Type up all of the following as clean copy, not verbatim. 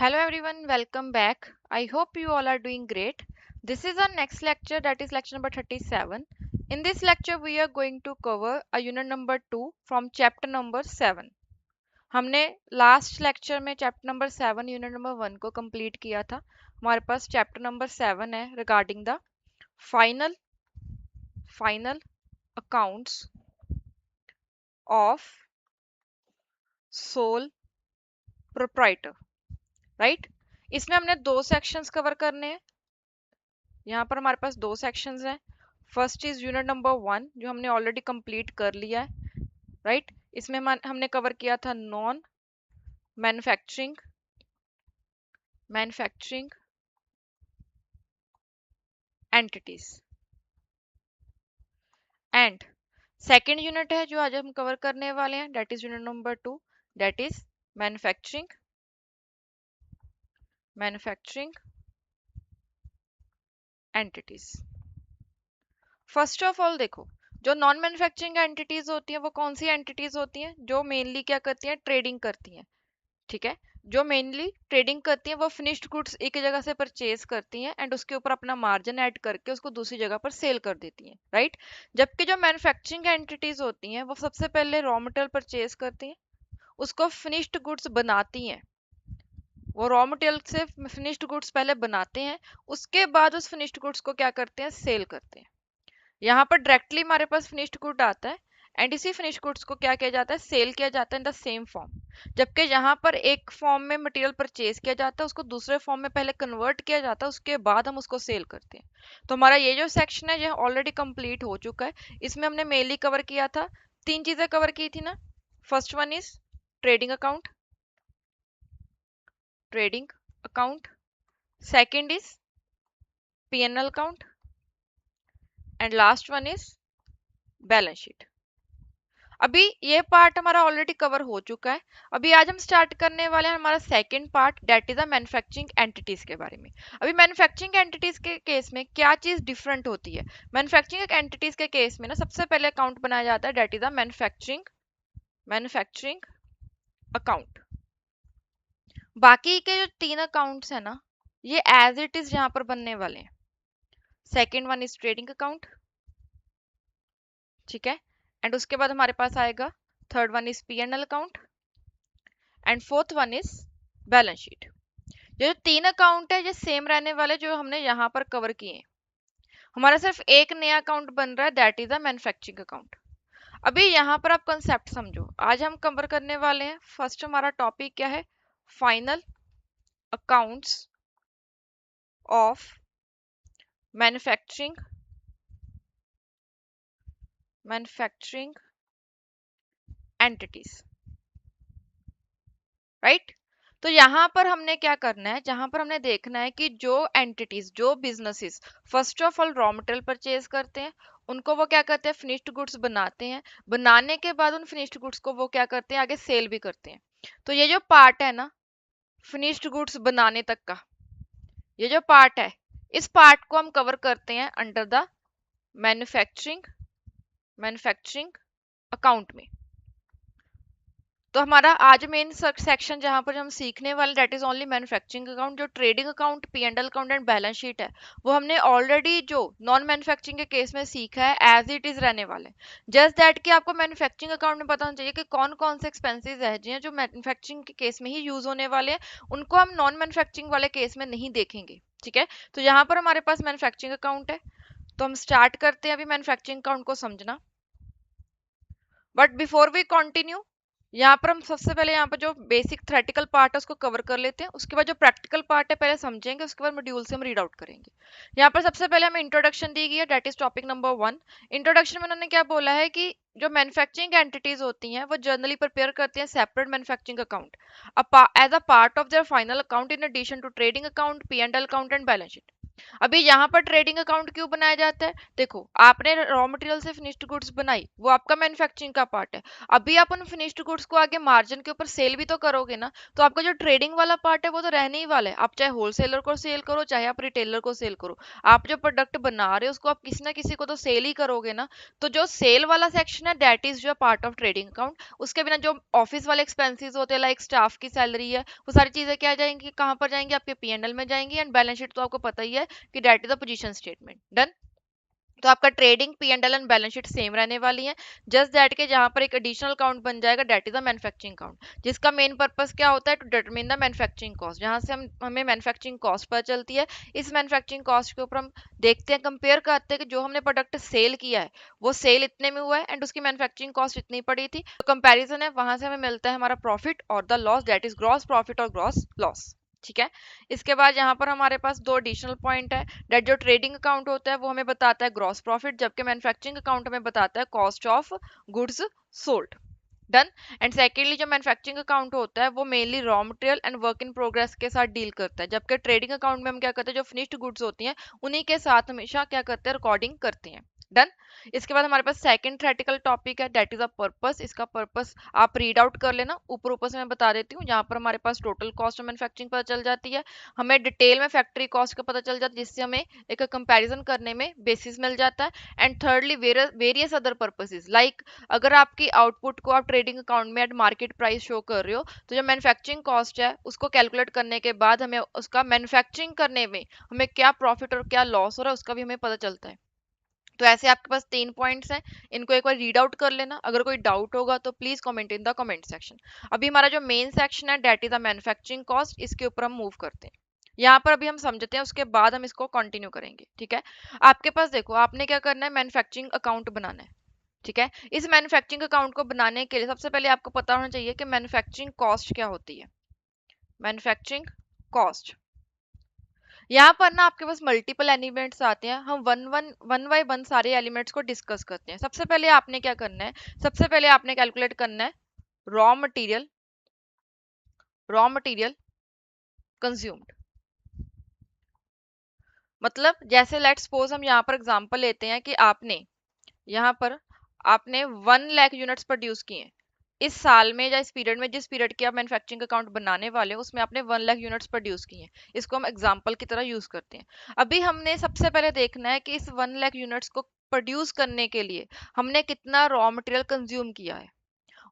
Hello everyone, welcome back. I hope you all are doing great. This is our next lecture, that is lecture number 37. In this lecture we are going to cover a unit number 2 from chapter number 7. हमने last lecture में chapter number 7 unit number 1 को complete किया था. हमारे पास chapter number 7 है regarding the final accounts of sole proprietor, right. इसमें हमने दो सेक्शंस कवर करने हैं. यहाँ पर हमारे पास दो सेक्शंस हैं. फर्स्ट इज यूनिट नंबर 1 जो हमने ऑलरेडी कंप्लीट कर लिया है, राइट. इसमें हमने कवर किया था non manufacturing entities. And second unit है जो आज हम कवर करने वाले हैं, that is unit number 2, that is manufacturing entities. First of all देखो, जो नॉन मैन्युफैक्चरिंग एंटिटीज होती हैं वो कौन सी एंटिटीज होती हैं? जो मेनली क्या करती हैं? ट्रेडिंग करती हैं. ठीक है, जो मेनली ट्रेडिंग करती हैं वो फिनिश्ड गुड्स एक जगह से परचेज करती हैं एंड उसके ऊपर अपना मार्जिन ऐड करके उसको दूसरी जगह पर सेल कर देती हैं, राइट. जबकि जो मैन्युफैक्चरिंग एंटिटीज होती हैं वो सबसे पहले रॉ मटेरियल परचेज करती हैं, उसको फिनिश्ड गुड्स बनाती हैं. वो रॉ मटेरियल से फिनिश्ड गुड्स पहले बनाते हैं, उसके बाद उस फिनिश्ड गुड्स को क्या करते हैं? सेल करते हैं. यहाँ पर डायरेक्टली हमारे पास फिनिश्ड गुड आता है एंड इसी फिनिश्ड गुड्स को क्या किया जाता है? सेल किया जाता है इन द सेम फॉर्म. जबकि यहाँ पर एक फॉर्म में मटेरियल परचेज किया जाता है, उसको दूसरे फॉर्म में पहले कन्वर्ट किया जाता है, उसके बाद हम उसको सेल करते हैं. तो हमारा ये जो सेक्शन है यह ऑलरेडी कंप्लीट हो चुका है. इसमें हमने मेनली कवर किया था, तीन चीजें कवर की थी ना. First one is trading account, second is P&L account and last one is balance sheet. अभी ये पार्ट हमारा ऑलरेडी कवर हो चुका है. अभी आज हम स्टार्ट करने वाले हैं हमारा second part, that is the manufacturing entities के बारे में. अभी मैन्युफैक्चरिंग एंटिटीज के केस में क्या चीज डिफरेंट होती है? मैन्युफैक्चरिंग एंटिटीज के केस में ना सबसे पहले अकाउंट बनाया जाता है, that is the manufacturing account. बाकी के जो तीन अकाउंट्स है ना, ये एज इट इज यहाँ पर बनने वाले हैं. Second one is trading account, ठीक है. एंड उसके बाद हमारे पास आएगा third one is P&L account and fourth one is balance sheet. ये जो तीन अकाउंट है ये सेम रहने वाले जो हमने यहाँ पर कवर किए हैं. हमारा सिर्फ एक नया अकाउंट बन रहा है, that is the manufacturing account. अभी यहाँ पर आप कंसेप्ट समझो. आज हम कवर करने वाले हैं, फर्स्ट हमारा टॉपिक क्या है? Final accounts of manufacturing entities, right. तो यहाँ पर हमने क्या करना है? जहां पर हमने देखना है कि जो एंटिटीज, जो businesses first of all raw material purchase करते हैं, उनको वो क्या करते हैं? फिनिश्ड गुड्स बनाते हैं. बनाने के बाद उन फिनिश्ड गुड्स को वो क्या करते हैं? आगे सेल भी करते हैं. तो ये जो पार्ट है ना, फिनिश्ड गुड्स बनाने तक का ये जो पार्ट है, इस पार्ट को हम कवर करते हैं अंडर द मैन्युफैक्चरिंग अकाउंट में. तो हमारा आज मेन सेक्शन जहां पर हम सीखने वाले, that is only manufacturing account. जो trading account, P&L account and balance sheet है वो हमने ऑलरेडी जो नॉन मैन्युफैक्चरिंग के केस में सीखा है, एज इट इज रहने वाले. जस्ट दैट कि आपको मैन्युफैक्चरिंग अकाउंट में पता होना चाहिए कि कौन कौन से एक्सपेंसेस है जो मैन्युफैक्चरिंग के केस में ही यूज होने वाले हैं, उनको हम नॉन मैन्युफैक्चरिंग वाले केस में नहीं देखेंगे. ठीक है, तो यहाँ पर हमारे पास मैन्युफैक्चरिंग अकाउंट है. तो हम स्टार्ट करते हैं अभी मैन्युफैक्चरिंग अकाउंट को समझना. बट बिफोर वी कंटिन्यू, यहाँ पर हम सबसे पहले यहाँ पर जो बेसिक थ्योरेटिकल पार्ट है उसको कवर कर लेते हैं. उसके बाद जो प्रैक्टिकल पार्ट है पहले समझेंगे, उसके बाद मॉड्यूल से हम रीड आउट करेंगे. यहाँ पर सबसे पहले हमें इंट्रोडक्शन दी गई है, that is topic number 1. Introduction में उन्होंने क्या बोला है कि जो मैन्युफैक्चरिंग एंटिटीज होती हैं वो जनरली प्रिपेयर करती हैं separate manufacturing account as a part of their final account in addition to trading account, P&L account and balance sheet. अभी यहाँ पर ट्रेडिंग अकाउंट क्यों बनाया जाता है? देखो, आपने रॉ मटेरियल से फिनिश्ड गुड्स बनाई, वो आपका मैन्युफैक्चरिंग का पार्ट है। अभी आप उन फिनिश्ड गुड्स को आगे मार्जिन के ऊपर सेल भी तो करोगे ना, तो आपका जो ट्रेडिंग वाला पार्ट है वो तो रहने ही वाला है। आप चाहे होलसेलर को सेल करो, चाहे आप रिटेलर को सेल करो, आप जो प्रोडक्ट बना रहे हो उसको आप किसी ना किसी को तो सेल ही करोगे ना। तो जो सेल वाला सेक्शन है दैट इज जो पार्ट ऑफ ट्रेडिंग अकाउंट। उसके बिना जो ऑफिस वाले एक्सपेंसेस होते हैं, लाइक स्टाफ की सैलरी है, वो सारी चीजें क्या जाएंगी, कहाँ पर जाएंगी, आपके P&L में जाएंगी। एंड बैलेंस शीट तो आपको पता ही है कि that is the position statement. Done. तो आपका trading P&L and balance sheet same रहने वाली है। जस्ट दैट के जहां पर एक एडिशनल अकाउंट बन जाएगा that is the manufacturing account, जिसका मेन पर्पस क्या होता है, to determine the manufacturing cost, जहां से हमें मैन्युफैक्चरिंग कॉस्ट पता चलती है। इस मैन्युफैक्चरिंग कॉस्ट के ऊपर हम देखते हैं, कंपेयर करते हैं कि जो हमने प्रोडक्ट सेल किया है वो सेल इतने में हुआ है एंड उसकी मैन्युफैक्चरिंग कॉस्ट इतनी पड़ी थी। तो कंपैरिजन है, वहां से हमें मिलता है हमारा प्रॉफिट और the loss, that is gross profit और ग्रॉस लॉस। ठीक है। इसके बाद यहाँ पर हमारे पास दो एडिशनल पॉइंट है, दैट जो ट्रेडिंग अकाउंट होता है वो हमें बताता है ग्रॉस प्रॉफिट, जबकि मैन्युफैक्चरिंग अकाउंट हमें बताता है cost of goods sold. Done. And secondly जो मैन्युफैक्चरिंग अकाउंट होता है वो mainly raw material and work in progress के साथ डील करता है, जबकि ट्रेडिंग अकाउंट में हम क्या करते हैं, जो फिनिश्ड गुड्स होती हैं उन्हीं के साथ हमेशा क्या करते हैं, रिकॉर्डिंग करते हैं। डन। इसके बाद हमारे पास सेकंड थ्रेटिकल टॉपिक है, दैट इज अ पर्पस। इसका पर्पस आप रीड आउट कर लेना, ऊपर ऊपर से मैं बता देती हूँ। यहाँ पर हमारे पास टोटल कॉस्ट ऑफ मैन्युफैक्चरिंग पता चल जाती है, हमें डिटेल में फैक्ट्री कॉस्ट का पता चल जाता है, जिससे हमें एक कंपैरिजन करने में बेसिस मिल जाता है। And thirdly various other purposes, like अगर आपकी आउटपुट को आप ट्रेडिंग अकाउंट में एट मार्केट प्राइस शो कर रहे हो, तो जो मैन्युफैक्चरिंग कॉस्ट है उसको कैलकुलेट करने के बाद हमें उसका मैन्युफैक्चरिंग करने में हमें क्या प्रॉफिट और क्या लॉस हो रहा है उसका भी हमें पता चलता है। तो ऐसे आपके पास 3 पॉइंट्स हैं, इनको एक बार रीड आउट कर लेना। अगर कोई डाउट होगा तो please comment in the comment section. अभी हमारा जो मेन सेक्शन है that is the manufacturing cost, इसके ऊपर हम मूव करते हैं। यहाँ पर अभी हम समझते हैं, उसके बाद हम इसको कंटिन्यू करेंगे। ठीक है। आपके पास देखो, आपने क्या करना है, मैन्युफैक्चरिंग अकाउंट बनाना है। ठीक है। इस मैन्युफैक्चरिंग अकाउंट को बनाने के लिए सबसे पहले आपको पता होना चाहिए कि मैन्युफैक्चरिंग कॉस्ट क्या होती है। मैन्युफैक्चरिंग कॉस्ट, यहाँ पर ना आपके पास मल्टीपल एलिमेंट्स आते हैं, हम वन बाय वन सारे एलिमेंट्स को डिस्कस करते हैं। सबसे पहले आपने क्या करना है, सबसे पहले आपने कैलकुलेट करना है raw material, raw material consumed. मतलब जैसे लेट्स सपोज हम यहाँ पर एग्जांपल लेते हैं कि आपने यहाँ पर आपने 1 लाख यूनिट्स प्रोड्यूस किए हैं इस साल में, या इस पीरियड में, जिस पीरियड की आप मैन्युफैक्चरिंग अकाउंट बनाने वाले हो उसमें आपने 1 लाख यूनिट्स प्रोड्यूस किए हैं। इसको हम एग्जांपल की तरह यूज करते हैं। अभी हमने सबसे पहले देखना है कि इस 1 लाख यूनिट्स को प्रोड्यूस करने के लिए हमने कितना रॉ मटेरियल कंज्यूम किया है।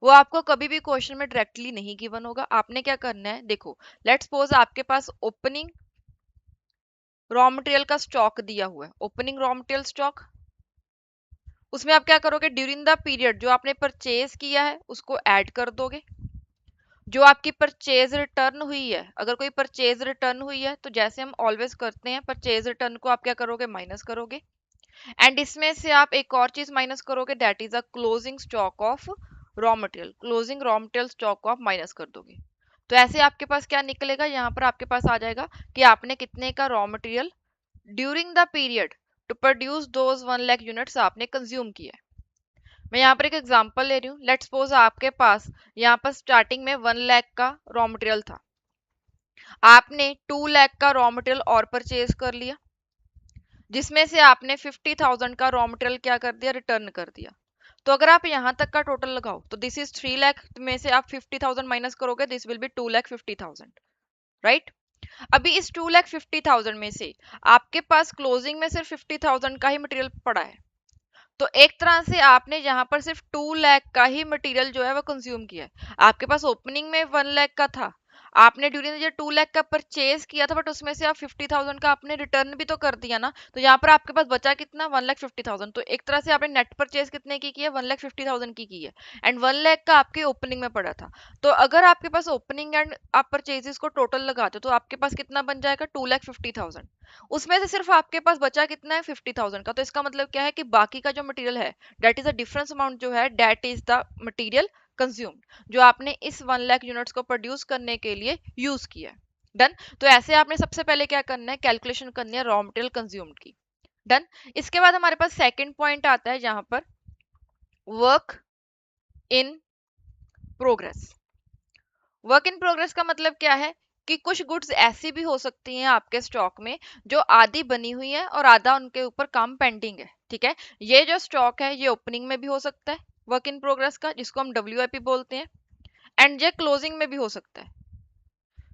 वो आपको कभी भी क्वेश्चन में डायरेक्टली नहीं गिवन होगा। आपने क्या करना है, देखो लेट्स सपोज आपके पास ओपनिंग रॉ मटेरियल का स्टॉक दिया हुआ है, ओपनिंग रॉ मटेरियल स्टॉक। उसमें आप क्या करोगे, ड्यूरिंग द पीरियड जो आपने परचेज किया है उसको ऐड कर दोगे। जो आपकी परचेज रिटर्न हुई है, अगर कोई परचेज रिटर्न हुई है तो जैसे हम ऑलवेज करते हैं, परचेज रिटर्न को आप क्या करोगे, माइनस करोगे। एंड इसमें से आप एक और चीज माइनस करोगे, that is a closing stock of raw material. Closing raw material stock को आप माइनस कर दोगे। तो ऐसे आपके पास क्या निकलेगा, यहाँ पर आपके पास आ जाएगा कि आपने कितने का raw material during the period to produce those 1 lakh units आपने कंज्यूम किया है। मैं यहाँ पर एक एग्जांपल ले रही हूँ। लेट्स सपोज आपके पास यहाँ पर स्टार्टिंग में 1 लाख का रॉ मटेरियल था, आपने 2 लाख का रॉ मटेरियल और परचेज कर लिया, जिसमें से आपने 50,000 का रॉ मटेरियल क्या कर दिया, रिटर्न कर दिया। तो अगर आप यहाँ तक का टोटल लगाओ तो दिस इज 3 लाख में से आप 50,000 माइनस करोगे, दिस विल बी 2,50,000, राइट। अभी इस 2,50,000 में से आपके पास क्लोजिंग में सिर्फ 50,000 का ही मटेरियल पड़ा है। तो एक तरह से आपने यहाँ पर सिर्फ 2 लाख का ही मटेरियल जो है वो कंज्यूम किया है। आपके पास ओपनिंग में 1 लाख का था, आपने ड्यूरिंग द 2 लाख का परचेज किया था, बट उसमें से आप 50,000 का आपने रिटर्न भी तो कर दिया ना। तो यहाँ पर आपके पास बचा कितना, 1,50,000। तो एक तरह से आपने नेट परचेज कितने की है, 1,50,000 की है। एंड 1 लाख का आपके ओपनिंग में पड़ा था। तो अगर आपके पास ओपनिंग एंड आप परचेजेस को टोटल लगाते हो तो आपके पास कितना बन जाएगा, 2,50,000। उसमें से सिर्फ आपके पास बचा कितना है, 50,000 का। तो इसका मतलब क्या है कि बाकी का जो मटेरियल है that is a difference amount जो है, that is the material consumed, जो आपने इस 1 लाख यूनिट्स को प्रोड्यूस करने के लिए यूज किया है। डन। तो ऐसे आपने सबसे पहले क्या करना है, कैलकुलेशन करनी है रॉ मटेरियल कंज्यूम्ड की। डन। इसके बाद हमारे पास सेकंड पॉइंट आता है जहां पर work in progress. Work in progress का मतलब क्या है, कि कुछ गुड्स ऐसी भी हो सकती हैं आपके स्टॉक में जो आधी बनी हुई है और आधा उनके ऊपर काम पेंडिंग है, ठीक है। ये जो स्टॉक है ये ओपनिंग में भी हो सकता है वर्क इन प्रोग्रेस का, जिसको हम WIP बोलते हैं, एंड ये क्लोजिंग में भी हो सकता है।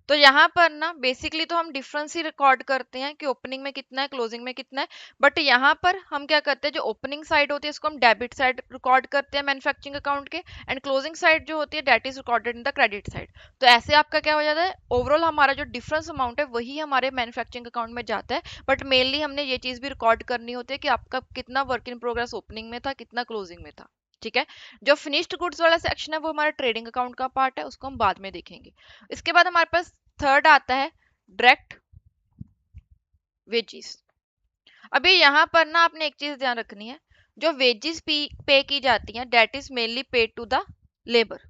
तो यहाँ पर ना बेसिकली तो हम डिफरेंस ही रिकॉर्ड करते हैं कि ओपनिंग में कितना है क्लोजिंग में कितना है, बट यहाँ पर हम क्या करते हैं, जो ओपनिंग साइड होती है इसको हम डेबिट साइड रिकॉर्ड करते हैं मैन्युफैक्चरिंग अकाउंट के, एंड क्लोजिंग साइड जो होती है that is recorded in the credit side. तो ऐसे आपका क्या हो जाता है, ओवरऑल हमारा जो डिफरेंस अमाउंट है वही हमारे मैन्युफैक्चरिंग अकाउंट में जाता है, बट मेनली हमने ये चीज भी रिकॉर्ड करनी होती है कि आपका कितना वर्क इन प्रोग्रेस ओपनिंग में था, कितना क्लोजिंग में था, ठीक है। जो फिनिश्ड गुड्स वाला सेक्शन है वो हमारा ट्रेडिंग अकाउंट का पार्ट है, उसको हम बाद में देखेंगे। इसके बाद हमारे पास थर्ड आता है डायरेक्ट वेजेस। अभी यहाँ पर ना आपने एक चीज ध्यान रखनी है, जो वेजेस पे की जाती हैं that is mainly paid to the labour,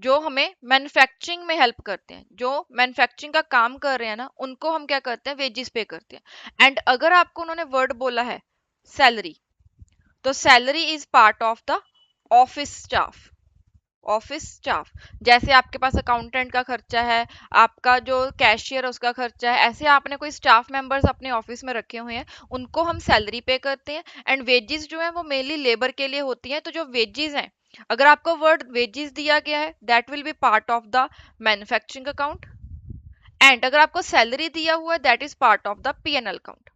जो हमें मैन्युफैक्चरिंग में हेल्प करते हैं, जो मैन्युफैक्चरिंग का काम कर रहे हैं ना उनको हम क्या करते हैं, वेजेस पे करते हैं। एंड अगर आपको उन्होंने वर्ड बोला है सैलरी, तो salary is part of the office staff. Office staff, जैसे आपके पास अकाउंटेंट का खर्चा है, आपका जो कैशियर है उसका खर्चा है, ऐसे आपने कोई स्टाफ मेंबर्स अपने ऑफिस में रखे हुए हैं, उनको हम सैलरी पे करते हैं। एंड वेजेस जो है वो मेनली लेबर के लिए होती हैं। तो जो वेजेस हैं, अगर आपको वर्ड वेजेस दिया गया है that will be part of the manufacturing account, and अगर आपको सैलरी दिया हुआ है that is part of the P&L account.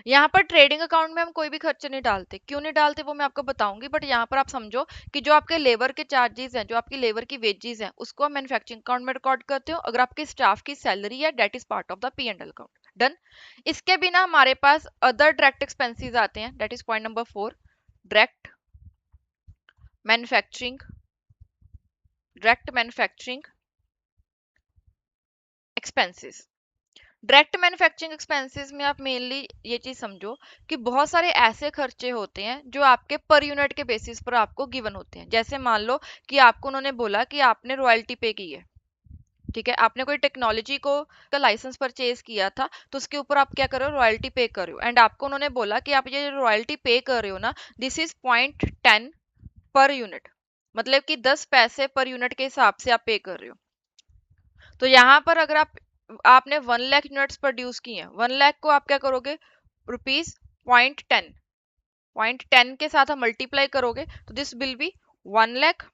यहाँ पर ट्रेडिंग अकाउंट में हम कोई भी खर्चे नहीं डालते, क्यों नहीं डालते वो मैं आपको बताऊंगी, बट यहाँ पर आप समझो कि जो आपके लेबर के चार्जेस हैं, जो आपकी लेबर की वेजेस हैं, उसको आप मैन्युफैक्चरिंग अकाउंट में रिकॉर्ड करते हो। अगर आपके स्टाफ की सैलरी है that is part of the P&L account. Done. इसके बिना हमारे पास अदर डायरेक्ट एक्सपेंसेस आते हैं, that is point number 4, direct manufacturing, direct manufacturing expenses. Direct manufacturing expenses में आप मेनली ये चीज समझो कि बहुत सारे ऐसे खर्चे होते हैं जो आपके पर यूनिट के बेसिस पर आपको गिवन होते हैं। जैसे मान लो कि आपको उन्होंने बोला कि आपने रॉयल्टी पे की है, ठीक है, आपने कोई टेक्नोलॉजी को का लाइसेंस परचेज किया था, तो उसके ऊपर आप क्या कर रहे हो, रॉयल्टी पे कर रहे हो, एंड आपको उन्होंने बोला कि आप ये रॉयल्टी पे कर रहे हो ना, दिस इज 0.10 पर यूनिट, मतलब कि 10 पैसे पर यूनिट के हिसाब से आप पे कर रहे हो। तो यहाँ पर अगर आपने 1 लाख यूनिट्स प्रोड्यूस की हैं, 1 लाख को आप क्या करोगे, रुपीज 0.10 के साथ आप मल्टीप्लाई करोगे, तो this will B 1 lakh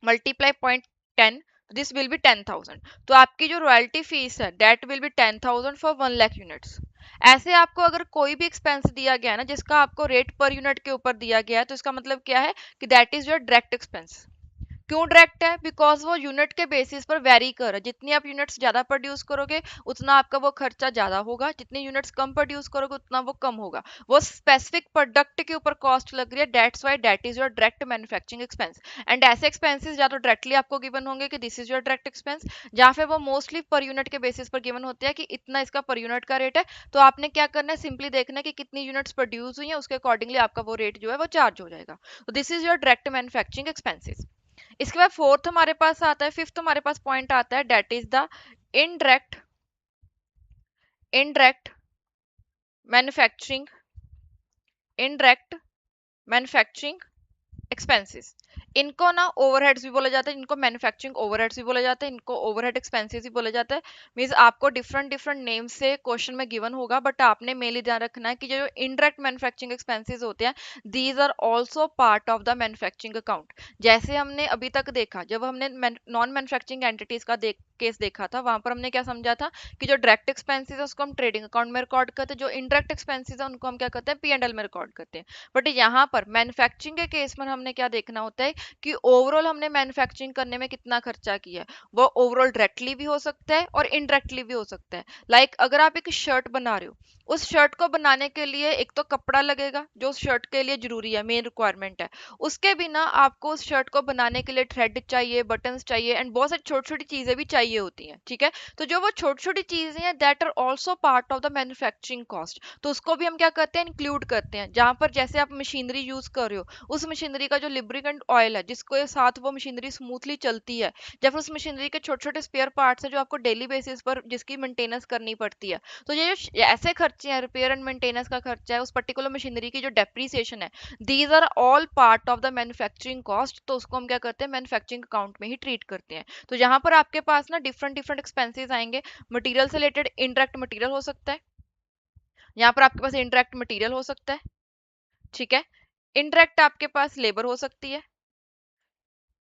multiply 0.10, this will B 10,000। तो आपकी जो रॉयल्टी फीस है that will be 10,000 for 1 lakh units. ऐसे आपको अगर कोई भी एक्सपेंस दिया गया है ना जिसका आपको रेट पर यूनिट के ऊपर दिया गया है, तो इसका मतलब क्या है कि that is your direct expense. क्यों डायरेक्ट है, बिकॉज वो यूनिट के बेसिस पर वेरी कर रहा है, जितनी आप यूनिट्स ज्यादा प्रोड्यूस करोगे उतना आपका वो खर्चा ज्यादा होगा, जितनी यूनिट्स कम प्रोड्यूस करोगे उतना वो कम होगा। वो स्पेसिफिक प्रोडक्ट के ऊपर कॉस्ट लग रही है, that's why that is your direct manufacturing expense. And ऐसे एक्सपेंसेस या तो डायरेक्टली आपको गिवन होंगे कि this is your direct expense, या फिर वो मोस्टली पर यूनिट के बेसिस पर गिवन होते हैं कि इतना इसका पर यूनिट का रेट है। तो आपने क्या करना है, सिंपली देखना है कि कितनी यूनिट्स प्रोड्यूस हुई है, उसके अकॉर्डिंगली आपका वो रेट जो है वो चार्ज हो जाएगा। तो this is your direct manufacturing expenses. इसके बाद फोर्थ हमारे पास आता है, फिफ्थ हमारे पास पॉइंट आता है that is the indirect indirect manufacturing indirect manufacturing expenses. इनको ना ओवरहेड्स भी बोला जाता है, इनको मैन्युफैक्चरिंग ओवरहेड्स भी बोला जाता है, इनको ओवरहेड एक्सपेंसेस भी बोला जाता है। मींस आपको डिफरेंट डिफरेंट नेम से क्वेश्चन में गिवन होगा, बट आपने मेनली ध्यान रखना है कि जो इनडायरेक्ट मैन्युफैक्चरिंग एक्सपेंसेस होते हैं these are also part of the manufacturing account. जैसे हमने अभी तक देखा, जब हमने नॉन मैन्युफैक्चरिंग एंटिटीज का केस देखा था, वहां पर हमने क्या समझा था कि जो डायरेक्ट एक्सपेंसेस है उसको हम ट्रेडिंग अकाउंट में रिकॉर्ड करते हैं, जो इनडायरेक्ट एक्सपेंसेस है उनको हम क्या करते हैं, P&L में रिकॉर्ड करते हैं। बट यहाँ पर मैन्युफैक्चरिंग के केस में हमने क्या देखना होता है कि ओवरऑल हमने मैन्युफैक्चरिंग करने में कितना खर्चा किया है। वो ओवरऑल डायरेक्टली भी हो सकता है और इनडायरेक्टली भी हो सकता है। लाइक अगर आप एक शर्ट बना रहे हो, उस शर्ट को बनाने के लिए एक तो कपड़ा लगेगा जो उस शर्ट के लिए जरूरी है, मेन रिक्वायरमेंट है। उसके बिना आपको उस शर्ट को बनाने के लिए थ्रेड चाहिए, बटन्स चाहिए, एंड बहुत सारी छोटी छोटी चीजें भी चाहिए चाहिए होती हैं, ठीक है। तो जो वो छोटी छोटी चीजें हैं that are also part of the manufacturing cost, तो उसको भी हम क्या करते हैं, इंक्लूड करते हैं। जहां पर जैसे आप मशीनरी यूज कर रहे हो, उस मशीनरी का जो लिब्रिकेंट ऑयल है जिसके साथ वो मशीनरी स्मूथली चलती है, या फिर उस मशीनरी के छोटे छोटे स्पेयर पार्ट्स है जो आपको डेली बेसिस पर जिसकी मेंटेनेंस करनी पड़ती है, तो ये जो ऐसे खर्चे हैं, रिपेयर एंड मेंटेनेंस का खर्चा है, उस पर्टिकुलर मशीनरी की जो डेप्रीसिएशन है, these are all part of the manufacturing cost, तो उसको हम क्या करते हैं, मैन्युफैक्चरिंग अकाउंट में ही ट्रीट करते हैं। तो यहाँ पर आपके पास ना डिफरेंट डिफरेंट एक्सपेंसेस आएंगे। मटेरियल से रिलेटेड इनडायरेक्ट मटेरियल हो सकता है, यहाँ पर आपके पास इनडायरेक्ट मटेरियल हो सकता है, ठीक है। इनडायरेक्ट आपके पास लेबर हो सकती है,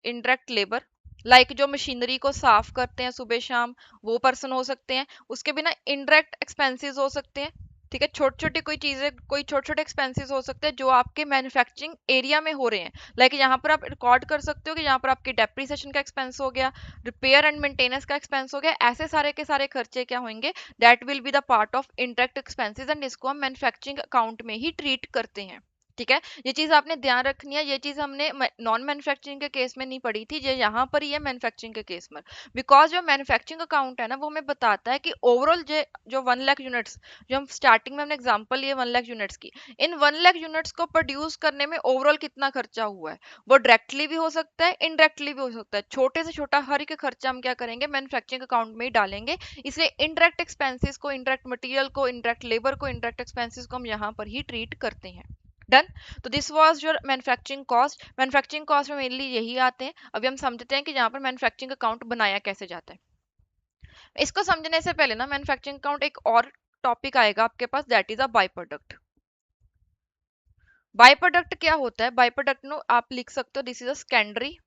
इनडायरेक्ट लेबर लाइक जो मशीनरी को साफ करते हैं सुबह शाम, वो पर्सन हो सकते हैं। उसके बिना इनडायरेक्ट एक्सपेंसेस हो सकते हैं, ठीक है। छोटी छोटी कोई चीजें, कोई छोटे छोटे एक्सपेंसेस हो सकते हैं जो आपके मैन्युफैक्चरिंग एरिया में हो रहे हैं, लाइक यहाँ पर आप रिकॉर्ड कर सकते हो कि यहाँ पर आपके डेप्रीसिएशन का एक्सपेंस हो गया, रिपेयर एंड मेंटेनेंस का एक्सपेंस हो गया, ऐसे सारे के सारे खर्चे क्या होंगे, that will be the part of indirect expenses, and इसको हम मैन्युफैक्चरिंग अकाउंट में ही ट्रीट करते हैं, ठीक है। ये चीज आपने ध्यान रखनी है, ये चीज हमने नॉन मैन्युफैक्चरिंग के केस में नहीं पढ़ी थी, ये यहाँ पर ही है मैन्युफैक्चरिंग के केस में। बिकॉज जो मैन्युफैक्चरिंग अकाउंट है ना, वो हमें बताता है कि ओवरऑल जो 1 लाख यूनिट्स, जो हम स्टार्टिंग में हमने एग्जांपल लिए 1 लाख यूनिट्स की, इन 1 लाख यूनिट्स को प्रोड्यूस करने में ओवरऑल कितना खर्चा हुआ है। वो डायरेक्टली भी हो सकता है, इनडायरेक्टली भी हो सकता है। छोटे से छोटा हर एक खर्चा हम क्या करेंगे, मैन्युफैक्चरिंग अकाउंट में ही डालेंगे। इसलिए इनडायरेक्ट एक्सपेंसेस को, इनडायरेक्ट मटेरियल को, इनडायरेक्ट लेबर को, इनडायरेक्ट एक्सपेंसेस को हम यहाँ पर ही ट्रीट करते हैं। डन। तो this was your manufacturing cost. Manufacturing cost में मेनली यही आते हैं। अभी हम समझते हैं कि यहाँ पर मैन्युफैक्चरिंग अकाउंट बनाया कैसे जाता है। इसको समझने से पहले ना, मैन्युफैक्चरिंग अकाउंट एक और टॉपिक आएगा आपके पास, that is a by product. By product क्या होता है, बाय प्रोडक्ट नो आप लिख सकते हो, this is a secondary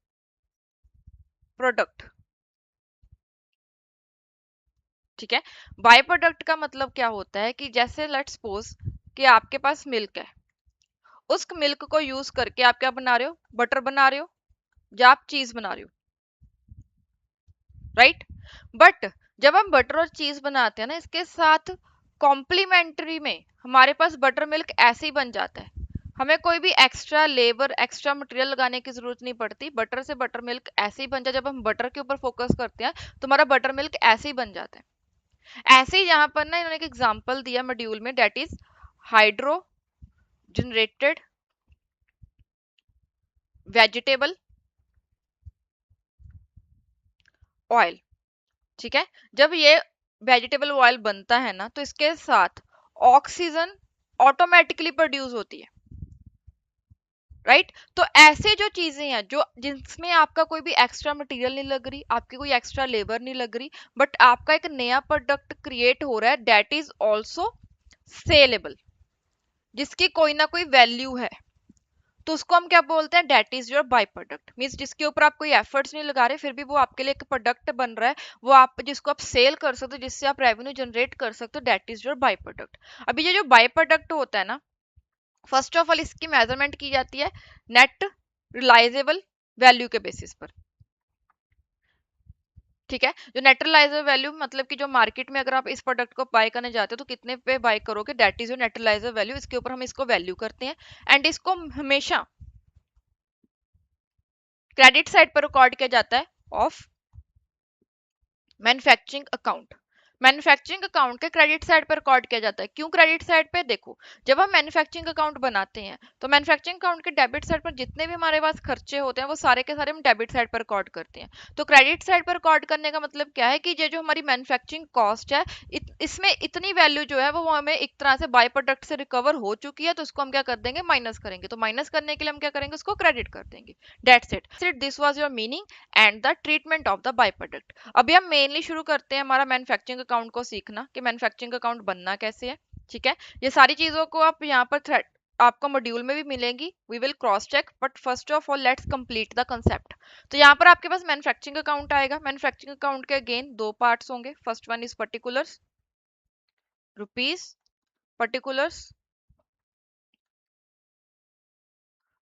product, ठीक है। बाय प्रोडक्ट का मतलब क्या होता है कि जैसे लेट्स सपोज कि आपके पास मिल्क है, उस मिल्क को यूज करके आप क्या बना रहे हो, बटर बना रहे हो, या आप चीज बना रहे हो, राइट। बट जब हम बटर और चीज बनाते हैं ना, इसके साथ कॉम्प्लीमेंट्री में हमारे पास बटर मिल्क ऐसे ही बन जाता है। हमें कोई भी एक्स्ट्रा लेबर, एक्स्ट्रा मटेरियल लगाने की जरूरत नहीं पड़ती, बटर से बटर मिल्क ऐसे ही बन जाता है। जब हम बटर के ऊपर फोकस करते हैं तो हमारा बटर मिल्क ऐसे ही बन जाता है। ऐसे ही यहाँ पर ना इन्होंने एक एग्जांपल दिया मॉड्यूल में, that is hydrogenated vegetable oil, ठीक है। जब ये वेजिटेबल ऑयल बनता है ना, तो इसके साथ ऑक्सीजन ऑटोमेटिकली प्रोड्यूस होती है, राइट। तो ऐसे जो चीजें हैं जो जिसमें आपका कोई भी एक्स्ट्रा मटेरियल नहीं लग रही, आपकी कोई एक्स्ट्रा लेबर नहीं लग रही, बट आपका एक नया प्रोडक्ट क्रिएट हो रहा है, दैट इज ऑल्सो सेलेबल, जिसकी कोई ना कोई वैल्यू है, तो उसको हम क्या बोलते हैं, that is your by product. Means जिसके ऊपर आप कोई एफर्ट्स नहीं लगा रहे, फिर भी वो आपके लिए एक प्रोडक्ट बन रहा है, वो आप जिसको आप सेल कर सकते हो, जिससे आप रेवेन्यू जनरेट कर सकते हो, that is your by product. अभी ये जो बाय प्रोडक्ट होता है ना, फर्स्ट ऑफ ऑल इसकी मेजरमेंट की जाती है नेट रिलाइजेबल वैल्यू के बेसिस पर, ठीक है। जो नेट रिलाइजेबल वैल्यू मतलब कि जो मार्केट में अगर आप इस प्रोडक्ट को बाय करने जाते हो तो कितने पे बाय करोगे, that is your net realisable value. इसके ऊपर हम इसको वैल्यू करते हैं, एंड इसको हमेशा क्रेडिट साइड पर रिकॉर्ड किया जाता है of manufacturing account. Manufacturing account के क्रेडिट साइड पर रिकॉर्ड किया जाता है। क्यों क्रेडिट साइड पे, देखो जब हम मैन्युफैक्चरिंग अकाउंट बनाते हैं तो मैन्युफैक्चरिंग अकाउंट के डेबिट साइड पर जितने भी हमारे पास खर्चे होते हैं वो सारे के सारे हम डेबिट साइड पर रिकॉर्ड करते हैं। तो क्रेडिट साइड पर रिकॉर्ड करने का मतलब क्या है कि ये जो हमारी मैन्युफैक्चरिंग कॉस्ट है, इसमें इतनी वैल्यू जो है वो हमें एक तरह से बाय प्रोडक्ट से रिकवर हो चुकी है, तो उसको हम क्या कर देंगे, माइनस करेंगे। तो माइनस करने के लिए हम क्या करेंगे, उसको क्रेडिट कर देंगे। That's it, this was your meaning and the treatment of the by product. अभी हम मेनली शुरू करते हैं हमारा मैन्युफैक्चरिंग अकाउंट को सीखना कि मैन्युफैक्चरिंग अकाउंट बनना कैसे है, ठीक है। ये सारी चीजों को आप यहाँ पर थ्रेड आपको मॉड्यूल में भी मिलेंगी, we will cross check, but first of all let's complete the concept. तो यहाँ पर आपके पास मैन्युफैक्चरिंग अकाउंट आएगा। मैन्युफैक्चरिंग अकाउंट के अगेन दो पार्ट्स होंगे, first one is particulars, rupees, particulars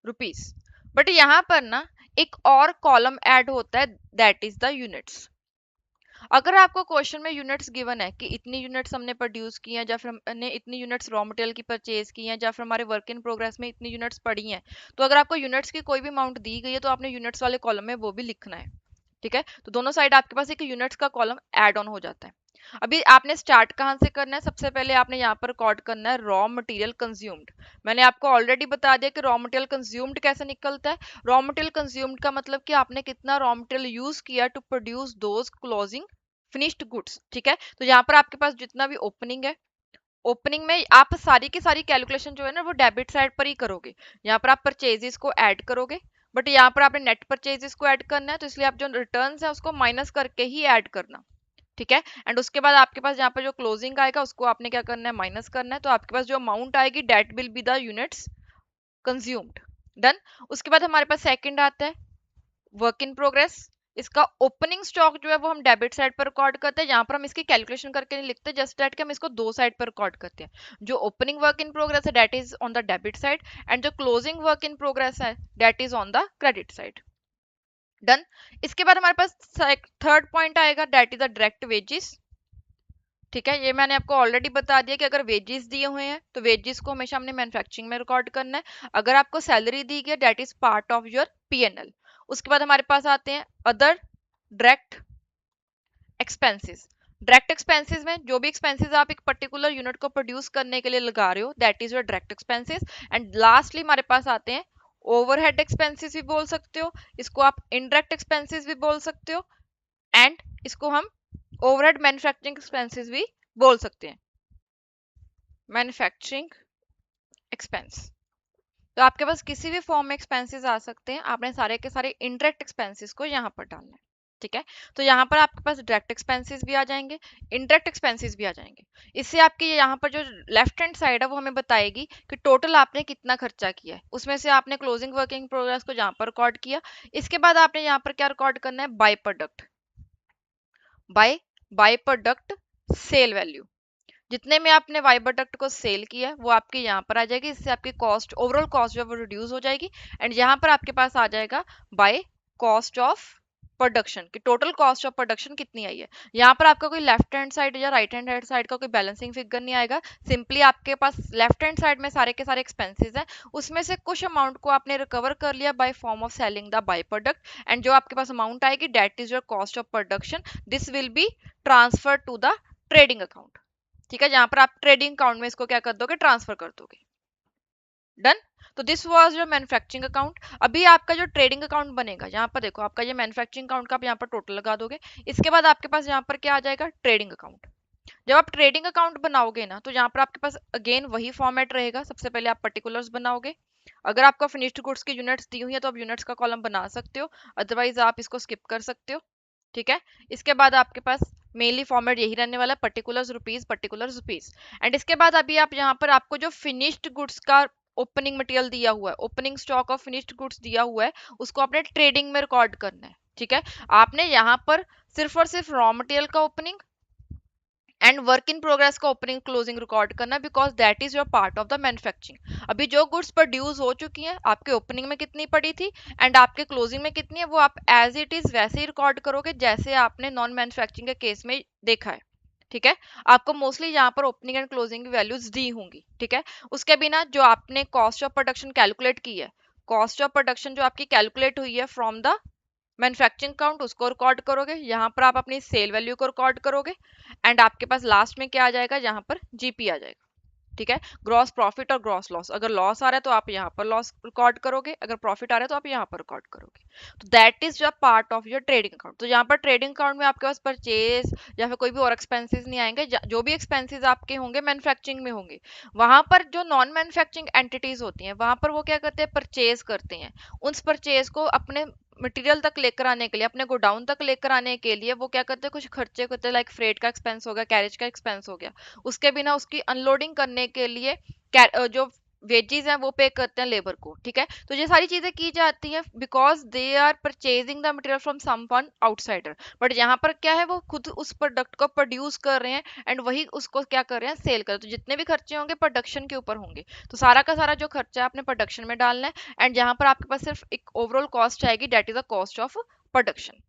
rupees. But यहाँ पर ना एक और कॉलम ऐड होता है, दैट इज द यूनिट्स। अगर आपको क्वेश्चन में यूनिट्स गिवन है कि इतनी यूनिट्स हमने प्रोड्यूस की हैं, या फिर हमने इतनी यूनिट्स रॉ मटेरियल की परचेज की हैं, या फिर हमारे वर्क इन प्रोग्रेस में इतनी यूनिट्स पड़ी हैं, तो अगर आपको यूनिट्स की कोई भी अमाउंट दी गई है तो आपने यूनिट्स वाले कॉलम में वो भी लिखना है, ठीक है, तो दोनों साइड आपके पास एक यूनिट्स का कॉलम ऐड ऑन हो जाता है। अभी आपने स्टार्ट कहाँ से करना है, सबसे पहले आपने यहाँ पर रिकॉर्ड करना है रॉ मटेरियल कंज्यूम्ड। मैंने आपको ऑलरेडी बता दिया कि रॉ मटेरियल कंज्यूम्ड कैसे निकलता है। रॉ मटेरियल कंज्यूम्ड का मतलब कि आपने कितना रॉ मटेरियल यूज किया to produce those closing finished goods. ठीक है, तो यहाँ पर आपके पास जितना भी ओपनिंग है, ओपनिंग में आप सारी की सारी कैलकुलेशन जो है ना वो डेबिट साइड पर ही करोगे। यहाँ पर आप परचेजेस को ऐड करोगे, बट यहाँ पर आपने नेट परचेजेस को ऐड करना है, तो इसलिए आप जो रिटर्न्स है उसको माइनस करके ही ऐड करना। ठीक है, एंड उसके बाद आपके पास यहाँ पर जो क्लोजिंग आएगा उसको आपने क्या करना है, माइनस करना है। तो आपके पास जो अमाउंट आएगी that will be the units consumed. Done. उसके बाद हमारे पास सेकंड आता है वर्क इन प्रोग्रेस। इसका ओपनिंग स्टॉक जो है वो हम डेबिट साइड पर रिकॉर्ड करते हैं। यहाँ पर हम इसकी कैलकुलेशन करके नहीं लिखते, जस्ट डेट के हम इसको दो साइड पर रिकॉर्ड करते हैं। जो ओपनिंग वर्क इन प्रोग्रेस है date is on the debit side, and जो क्लोजिंग वर्क इन प्रोग्रेस है date is on the credit side. Done. इसके बाद हमारे पास थर्ड पॉइंट आएगा that is the direct wages. ठीक है, ये मैंने आपको ऑलरेडी बता दिया कि अगर वेजेस दिए हुए हैं तो वेजेस को हमेशा हमने मैन्युफैक्चरिंग में रिकॉर्ड करना है। अगर आपको सैलरी दी गई that is part of your PNL. उसके बाद हमारे पास आते हैं other direct expenses. Direct expenses में जो भी एक्सपेंसेस आप एक पर्टिकुलर यूनिट को प्रोड्यूस करने के लिए लगा रहे हो that is your direct expenses. And lastly हमारे पास आते हैं ओवरहेड एक्सपेंसेस भी बोल सकते हो, इसको आप इनडायरेक्ट एक्सपेंसेस भी बोल सकते हो, एंड इसको हम ओवरहेड मैन्युफैक्चरिंग एक्सपेंसेस भी बोल सकते हैं। मैन्युफैक्चरिंग एक्सपेंस, तो आपके पास किसी भी फॉर्म में एक्सपेंसेस आ सकते हैं, आपने सारे के सारे इनडायरेक्ट एक्सपेंसेस को यहाँ पर डालना है। ठीक है, तो यहाँ पर आपके पास डायरेक्ट एक्सपेंसेस भी आ जाएंगे, इनडायरेक्ट एक्सपेंसेस भी आ जाएंगे। इससे आपके यहाँ पर जो लेफ्ट हैंड साइड है वो हमें बताएगी कि टोटल आपने कितना खर्चा किया है, उसमें से आपने क्लोजिंग वर्किंग प्रोग्रेस को यहाँ पर रिकॉर्ड किया। इसके बाद आपने यहाँ पर क्या रिकॉर्ड करना है, by product, by product sale value. जितने में आपने वाई प्रोडक्ट को सेल किया है वो आपके यहाँ पर आ जाएगी। इससे आपकी कॉस्ट, ओवरऑल कॉस्ट जो है वो रिड्यूस हो जाएगी। एंड यहाँ पर आपके पास आ जाएगा बाय कॉस्ट ऑफ प्रोडक्शन कि टोटल कॉस्ट ऑफ प्रोडक्शन कितनी आई है। यहाँ पर आपका कोई लेफ्ट हैंड साइड या राइट हैंड साइड का कोई बैलेंसिंग फिगर नहीं आएगा। सिंपली आपके पास लेफ्ट हैंड साइड में सारे के सारे एक्सपेंसेस हैं, उसमें से कुछ अमाउंट को आपने रिकवर कर लिया by form of selling the by product, and जो आपके पास अमाउंट आएगी that is your cost of production. This will be transfer to the trading account. ठीक है, जहां पर आप ट्रेडिंग अकाउंट में इसको क्या कर दोगे, ट्रांसफर कर दोगे। डन। तो this was your manufacturing account. अभी आपका जो ट्रेडिंग अकाउंट बनेगा, यहाँ पर देखो आपका ये मैन्युफैक्चरिंग अकाउंट का आप यहाँ पर टोटल लगा दोगे। इसके बाद आपके पास यहाँ पर क्या आ जाएगा, ट्रेडिंग अकाउंट। जब आप ट्रेडिंग अकाउंट बनाओगे ना तो यहाँ पर आपके पास अगेन वही फॉर्मेट रहेगा। सबसे पहले आप पर्टिकुलर्स बनाओगे। अगर आपको फिनिश्ड गुड्स की यूनिट्स दी हुई है तो आप यूनिट्स का कॉलम बना सकते हो, अदरवाइज आप इसको स्किप कर सकते हो। ठीक है, इसके बाद आपके पास मेनली फॉर्मेट यही रहने वाला है, particulars rupees, particulars rupees. And इसके बाद अभी आप यहाँ पर आपको जो फिनिश्ड गुड्स का ओपनिंग मटेरियल दिया हुआ है, opening stock of finished goods दिया हुआ है, उसको आपने ट्रेडिंग में रिकॉर्ड करना है। ठीक है, आपने यहाँ पर सिर्फ और सिर्फ रॉ मटेरियल का opening and work in progress का ओपनिंग क्लोजिंग रिकॉर्ड करना, because that is your part of the manufacturing. अभी जो गुड्स प्रोड्यूस हो चुकी हैं, आपके ओपनिंग में कितनी पड़ी थी एंड आपके क्लोजिंग में कितनी है, वो आप एज इट इज वैसे ही रिकॉर्ड करोगे जैसे आपने नॉन मैन्युफैक्चरिंग के केस में देखा है। ठीक है, आपको मोस्टली यहाँ पर ओपनिंग एंड क्लोजिंग की वैल्यूज दी होंगी। ठीक है, उसके बिना जो आपने कॉस्ट ऑफ प्रोडक्शन कैलकुलेट की है, कॉस्ट ऑफ प्रोडक्शन जो आपकी कैलकुलेट हुई है फ्रॉम द मैन्युफैक्चरिंग काउंट, उसको रिकॉर्ड करोगे। यहाँ पर आप अपनी सेल वैल्यू को रिकॉर्ड करोगे, एंड आपके पास लास्ट में क्या आ जाएगा, यहाँ पर जीपी आ जाएगा। ठीक है, ग्रॉस प्रॉफिट और ग्रॉस लॉस। अगर लॉस आ रहा है तो आप यहाँ पर लॉस रिकॉर्ड करोगे, अगर प्रॉफिट आ रहा है तो आप यहाँ पर रिकॉर्ड करोगे। तो that is the part of your trading account. तो यहाँ पर ट्रेडिंग अकाउंट में आपके पास परचेज या फिर कोई भी और एक्सपेंसेस नहीं आएंगे। जो भी एक्सपेंसेस आपके होंगे मैन्युफैक्चरिंग में होंगे। वहां पर जो नॉन मैन्युफैक्चरिंग एंटिटीज होती हैं वहां पर वो क्या करते हैं, परचेज करते हैं। उस परचेज को अपने मटेरियल तक लेकर आने के लिए, अपने गोडाउन तक लेकर आने के लिए वो क्या करते हैं, कुछ खर्चे होते हैं, लाइक फ्रेट का एक्सपेंस हो गया, कैरेज का एक्सपेंस हो गया। उसके बिना उसकी अनलोडिंग करने के लिए जो वेजेस हैं वो पे करते हैं लेबर को। ठीक है, तो ये सारी चीजें की जाती हैं because they are purchasing the material from someone outsider. But यहाँ पर क्या है, वो खुद उस प्रोडक्ट को प्रोड्यूस कर रहे हैं एंड वही उसको क्या कर रहे हैं, सेल कर रहे हैं। तो जितने भी खर्चे होंगे प्रोडक्शन के ऊपर होंगे, तो सारा का सारा जो खर्चा है आपने प्रोडक्शन में डालना है। एंड यहाँ पर आपके पास सिर्फ एक ओवरऑल कॉस्ट आएगी, that is the cost of production.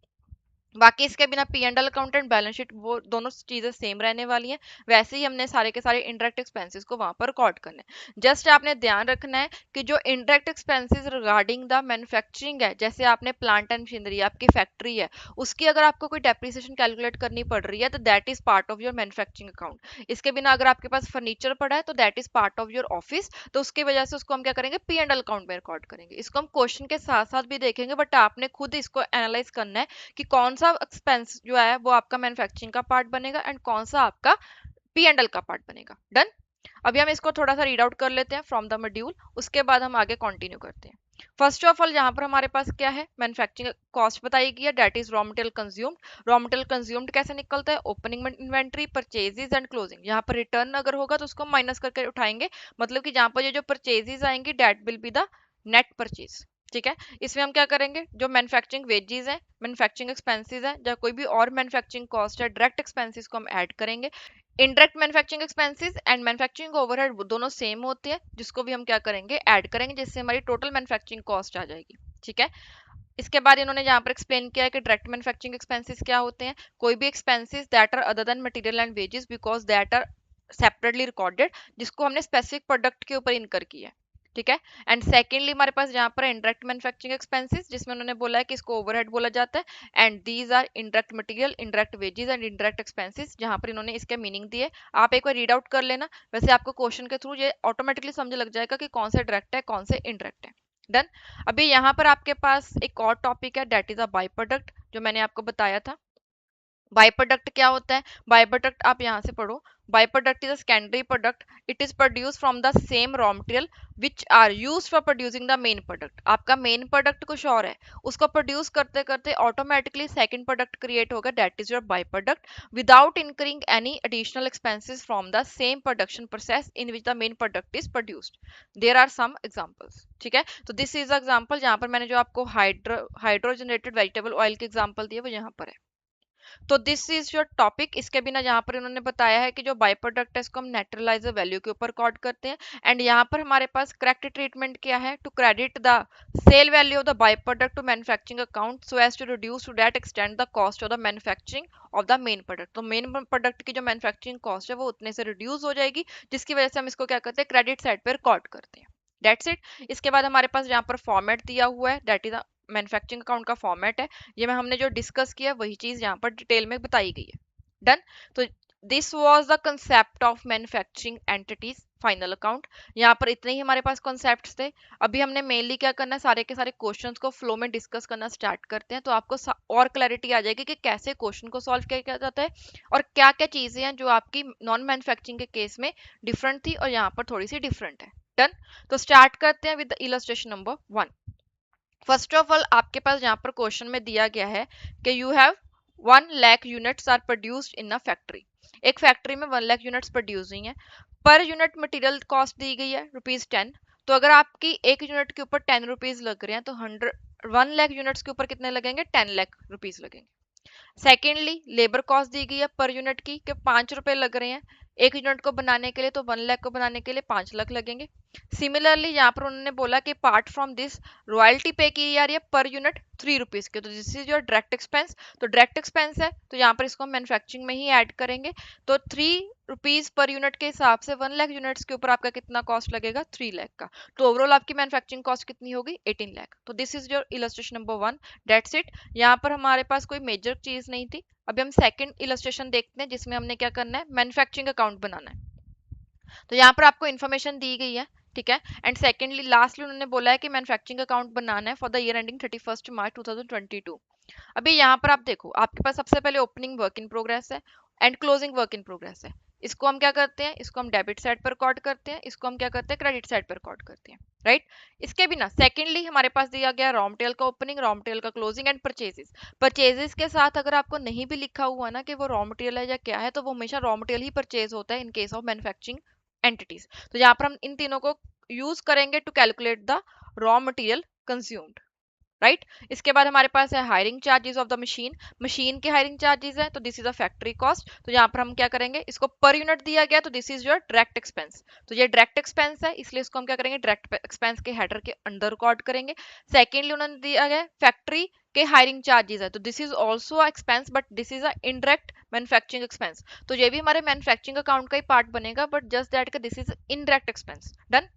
बाकी इसके बिना P and L account and balance sheet वो दोनों चीजें सेम रहने वाली हैं। वैसे ही हमने सारे के सारे इंडायरेक्ट एक्सपेंसेस को वहां पर रिकॉर्ड करना है। जस्ट आपने ध्यान रखना है कि जो indirect expenses regarding the manufacturing है, जैसे आपने प्लांट एंड मशीनरी, आपकी फैक्ट्री है, उसकी अगर आपको कोई डेप्रिसिएशन कैलकुलेट करनी पड़ रही है तो that is part of your manufacturing account. इसके बिना अगर आपके पास फर्नीचर पड़ा है तो that is part of your office, तो उसकी वजह से उसको हम क्या करेंगे, पी एंड एल अकाउंट में रिकॉर्ड करेंगे। इसको हम क्वेश्चन के साथ साथ भी देखेंगे, बट आपने खुद इसको एनालाइज करना है कि कौन सा एक्सपेंस जो है वो आपका मैन्युफैक्चरिंग का पार्ट बनेगा एंड कौन सा आपका पी एंड एल का पार्ट बनेगा। डन। अभी हम इसको थोड़ा सा रीड आउट कर लेते हैं फ्रॉम द मॉड्यूल, उसके बाद हम आगे कंटिन्यू करते हैं। फर्स्ट ऑफ ऑल यहाँ पर हमारे पास क्या है, मैन्युफैक्चरिंग कॉस्ट बताई गई है, that is raw material consumed. Raw material consumed कैसे निकलता है, opening inventory, purchases and closing. यहाँ पर रिटर्न अगर होगा तो उसको माइनस करके उठाएंगे, मतलब कि जहाँ पर ये जो परचेजेस आएंगी that will be the net purchase. ठीक है। इसमें हम क्या करेंगे, जो मैन्युफैक्चरिंग वेजेस है, मैन्युफैक्चरिंग एक्सपेंसेस है, या कोई भी और मैन्युफैक्चरिंग कॉस्ट है, डायरेक्ट एक्सपेंसेस को हम ऐड करेंगे। Indirect manufacturing expenses and manufacturing overhead वो दोनों सेम होते हैं, जिसको भी हम क्या करेंगे, ऐड करेंगे, जिससे हमारी टोटल मैन्युफैक्चरिंग कॉस्ट आ जाएगी। ठीक है। इसके बाद इन्होंने यहाँ पर एक्सप्लेन किया है कि डायरेक्ट मैन्युफैक्चरिंग एक्सपेंसेस क्या होते हैं, कोई भी expenses that are other than material and wages because that are separately recorded, जिसको हमने स्पेसिफिक प्रोडक्ट के ऊपर इनकर किया है। ठीक है। एंड सेकेंडली हमारे पास यहाँ पर इंडायरेक्ट मैन्युफैक्चरिंग एक्सपेंसेस, जिसमें उन्होंने बोला है कि इसको ओवरहेड बोला जाता है, and these are indirect material, indirect wages and indirect expenses, जहां पर इन्होंने इसके मीनिंग दिए। आप एक बार रीड आउट कर लेना, वैसे आपको क्वेश्चन के थ्रू ये ऑटोमेटिकली समझ लग जाएगा कि कौन से डायरेक्ट है कौन से इनडायरेक्ट है। डन। अभी यहाँ पर आपके पास एक और टॉपिक है, that is a by product, जो मैंने आपको बताया था। बाय प्रोडक्ट क्या होता है, बाय प्रोडक्ट आप यहाँ से पढ़ो, by product is a secondary product, it is produce from the same raw material which are use for producing the main product. आपका मेन प्रोडक्ट कुछ और है, उसको प्रोड्यूस करते करते ऑटोमेटिकली सेकंड प्रोडक्ट क्रिएट होगा, that is your by product, without incurring any additional expenses from the same production process in which the main product is produced. There are some examples. ठीक है। तो this is example, जहां पर मैंने जो आपको hydrogenated vegetable oil के example दिए वो यहाँ पर है। तो दिस इज योर टॉपिक। इसके बिना यहाँ पर उन्होंने बताया है कि जो बाय प्रोडक्ट है इसको हम नेचुरलाइजर वैल्यू के ऊपर रिकॉर्ड करते हैं, एंड यहाँ पर हमारे पास करेक्ट ट्रीटमेंट क्या है, to credit the sale value of the by product to manufacturing account so as to reduce to that extent the cost of the manufacturing of the main product. तो main product की जो manufacturing cost है वो उतने से reduce हो जाएगी, जिसकी वजह से हम इसको क्या करते हैं, क्रेडिट साइड पर रिकॉर्ड करते हैं। That's it. इसके बाद हमारे पास यहाँ पर फॉर्मेट दिया हुआ है, दैट इज मैन्युफैक्चरिंग अकाउंट का फॉर्मेट है। ये में हमने जो डिस्कस किया वही चीज यहाँ पर डिटेल में बताई गई है। डन। तो this was the concept of manufacturing entities final account. यहाँ पर इतने ही हमारे पास कॉन्सेप्ट्स थे। अभी हमने मेनली क्या करना है, सारे के सारे क्वेश्चंस को फ्लो में डिस्कस करना स्टार्ट करते हैं, तो आपको और क्लैरिटी आ जाएगी कि कैसे क्वेश्चन को सॉल्व किया जाता है और क्या क्या चीजें हैं जो आपकी नॉन मैन्युफैक्चरिंग के केस में डिफरेंट थी और यहाँ पर थोड़ी सी डिफरेंट है। डन। तो स्टार्ट करते हैं with illustration number 1। First of all आपके पास यहाँ पर क्वेश्चन में दिया गया है कि you have 1 lakh units are produced in a factory. एक फैक्ट्री में 1 लाख यूनिट्स प्रोड्यूस हुई हैं। पर यूनिट मटेरियल कॉस्ट दी गई है ₹10। तो अगर आपकी एक यूनिट के ऊपर 10 रुपीज लग रहे हैं तो 1 लाख यूनिट्स के ऊपर कितने लगेंगे, 10 लाख रुपीज लगेंगे। सेकेंडली लेबर कॉस्ट दी गई है पर यूनिट की कि 5 रुपए लग रहे हैं एक यूनिट को बनाने के लिए, तो 1 लाख को बनाने के लिए 5 लाख लगेंगे। सिमिलरली यहाँ पर उन्होंने बोला कि पार्ट फ्रॉम दिस रॉयल्टी पे की जा रही है पर यूनिट 3 रुपीज के, तो this is your direct expense. तो डायरेक्ट एक्सपेंस है तो यहाँ पर इसको हम मैन्युफैक्चरिंग में ही ऐड करेंगे। तो 3 रुपीज पर यूनिट के हिसाब से 1 लाख यूनिट्स के ऊपर आपका कितना कॉस्ट लगेगा, 3 लाख का। तो ओवरऑल आपकी मैन्युफैक्चरिंग कॉस्ट कितनी होगी, 18 लाख। तो this is your illustration number 1। That's it. यहाँ पर हमारे पास कोई मेजर चीज नहीं थी। अभी हम सेकंड इलस्ट्रेशन देखते हैं जिसमें हमने क्या करना है, मैन्युफैक्चरिंग अकाउंट बनाना है। तो यहाँ पर आपको इन्फॉर्मेशन दी गई है। ठीक है। एंड सेकेंडली लास्टली उन्होंने बोला है कि मैन्युफैक्चरिंग अकाउंट बनाना है फॉर द ईयर एंडिंग 31 मार्च 2022। अभी यहाँ पर आप देखो, आपके पास सबसे पहले ओपनिंग वर्क इन प्रोग्रेस है and closing work in progress है। इसको हम क्या करते हैं, इसको हम डेबिट साइड पर रिकॉर्ड करते हैं, इसको हम क्या करते हैं, क्रेडिट साइड पर रिकॉर्ड करते हैं। राइट। इसके बिना सेकेंडली हमारे पास दिया गया रॉ मटेरियल का ओपनिंग, रॉ मटेरियल का क्लोजिंग एंड परचेजेस। परचेजेस के साथ अगर आपको नहीं भी लिखा हुआ ना कि वो रॉ मटेरियल है या क्या है, तो वो हमेशा रॉ मटेरियल ही परचेज होता है in case of manufacturing entities. तो यहाँ पर हम इन तीनों को यूज करेंगे to calculate the raw material consumed. Right. इसके बाद हमारे पास है hiring charges of the machine. Machine के हायरिंग चार्जेस है तो this is a factory cost. तो यहाँ पर हम क्या करेंगे, इसको पर यूनिट दिया गया तो this is your direct expense. तो ये डायरेक्ट एक्सपेंस है इसलिए इसको हम क्या करेंगे, डायरेक्ट एक्सपेंस के हेडर के अंडर रिकॉर्ड करेंगे। सेकेंडली उन्होंने दिया गया फैक्ट्री आपके हायरिंग चार्जेस है, तो this is also expense but this is a indirect manufacturing expense. तो ये भी हमारे मैन्युफैक्चरिंग अकाउंट का ही पार्ट बनेगा, बट जस्ट दैट का this is indirect expense. Done.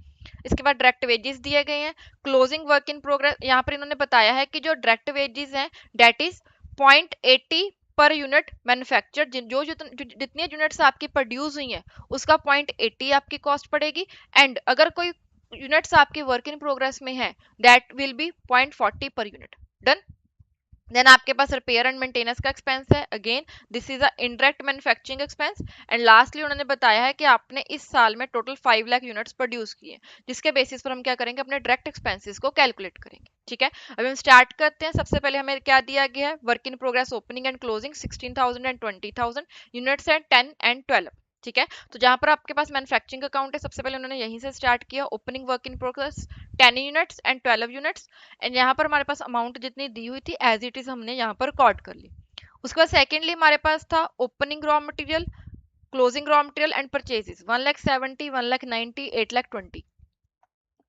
इसके बाद डायरेक्ट वेजेस दिए गए हैं, क्लोजिंग वर्क इन प्रोग्रेस। यहाँ पर इन्होंने बताया है कि जो डायरेक्ट वेजेस हैं that is 0.80 per unit manufacture. जितनी यूनिट्स आपकी प्रोड्यूस हुई हैं उसका 0.80 आपकी कॉस्ट पड़ेगी। एंड अगर कोई यूनिट्स आपकी वर्क इन प्रोग्रेस में है that will be 0.40 per unit. Done. Then आपके पास रिपेयर एंड मेंटेनेंस का एक्सपेंस है, again this is a indirect manufacturing expense. And lastly उन्होंने बताया है कि आपने इस साल में टोटल 5 लाख यूनिट्स प्रोड्यूस किए, जिसके बेसिस पर हम क्या करेंगे, अपने डायरेक्ट एक्सपेंसेस को कैलकुलेट करेंगे। ठीक है, अभी हम स्टार्ट करते हैं। सबसे पहले हमें क्या दिया गया है, work in progress opening and closing 16,000 and 20,000 units है, 10 एंड 12। ठीक है, तो जहां पर आपके पास मैन्युफैक्चरिंग अकाउंट है, सबसे पहले उन्होंने यहीं से स्टार्ट किया, opening work in progress 10 units and 12 units. And यहाँ पर हमारे पास अमाउंट जितनी दी हुई थी एज इट इज हमने यहाँ पर रिकॉर्ड कर ली। उसके बाद सेकेंडली हमारे पास था opening raw material, closing raw material and purchases 1,70,000, 1,90,000, 8,20,000।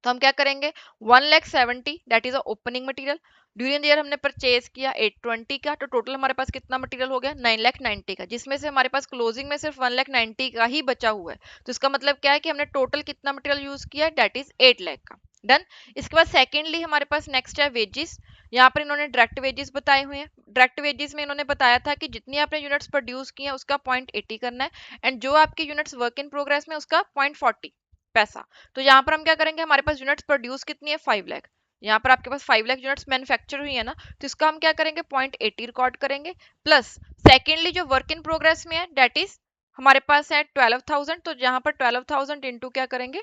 तो हम क्या करेंगे, 1,70,000 that is a opening material. During the year हमने परचेज किया 820 का, तो टोटल हमारे पास कितना मटेरियल हो गया, 9,90,000 का, जिसमें से हमारे पास क्लोजिंग में सिर्फ 1,90,000 का ही बचा हुआ है। तो इसका मतलब क्या है कि हमने टोटल कितना मटेरियल यूज किया है, दैट इज 8 लाख का। डन। इसके बाद सेकेंडली हमारे पास नेक्स्ट है वेजेस। यहाँ पर इन्होंने डायरेक्ट वेजेस बताए हुए हैं। डायरेक्ट वेजेस में इन्होंने बताया था कि जितनी आपने यूनिट्स प्रोड्यूस की हैं उसका 0.80 करना है, एंड जो आपकी यूनिट्स वर्क इन प्रोग्रेस में उसका 0.40 पैसा। तो यहाँ पर हम क्या करेंगे, हमारे पास यूनिट्स प्रोड्यूस कितनी है, 5 लाख। यहाँ पर आपके पास 5 लाख यूनिट्स मैन्युफैक्चर हुई है ना, तो इसका हम क्या करेंगे, 0.80 रिकॉर्ड करेंगे। प्लस सेकेंडली जो वर्क इन प्रोग्रेस में है डेट इज हमारे पास है 12,000, तो यहाँ पर 12,000 इंटू क्या करेंगे,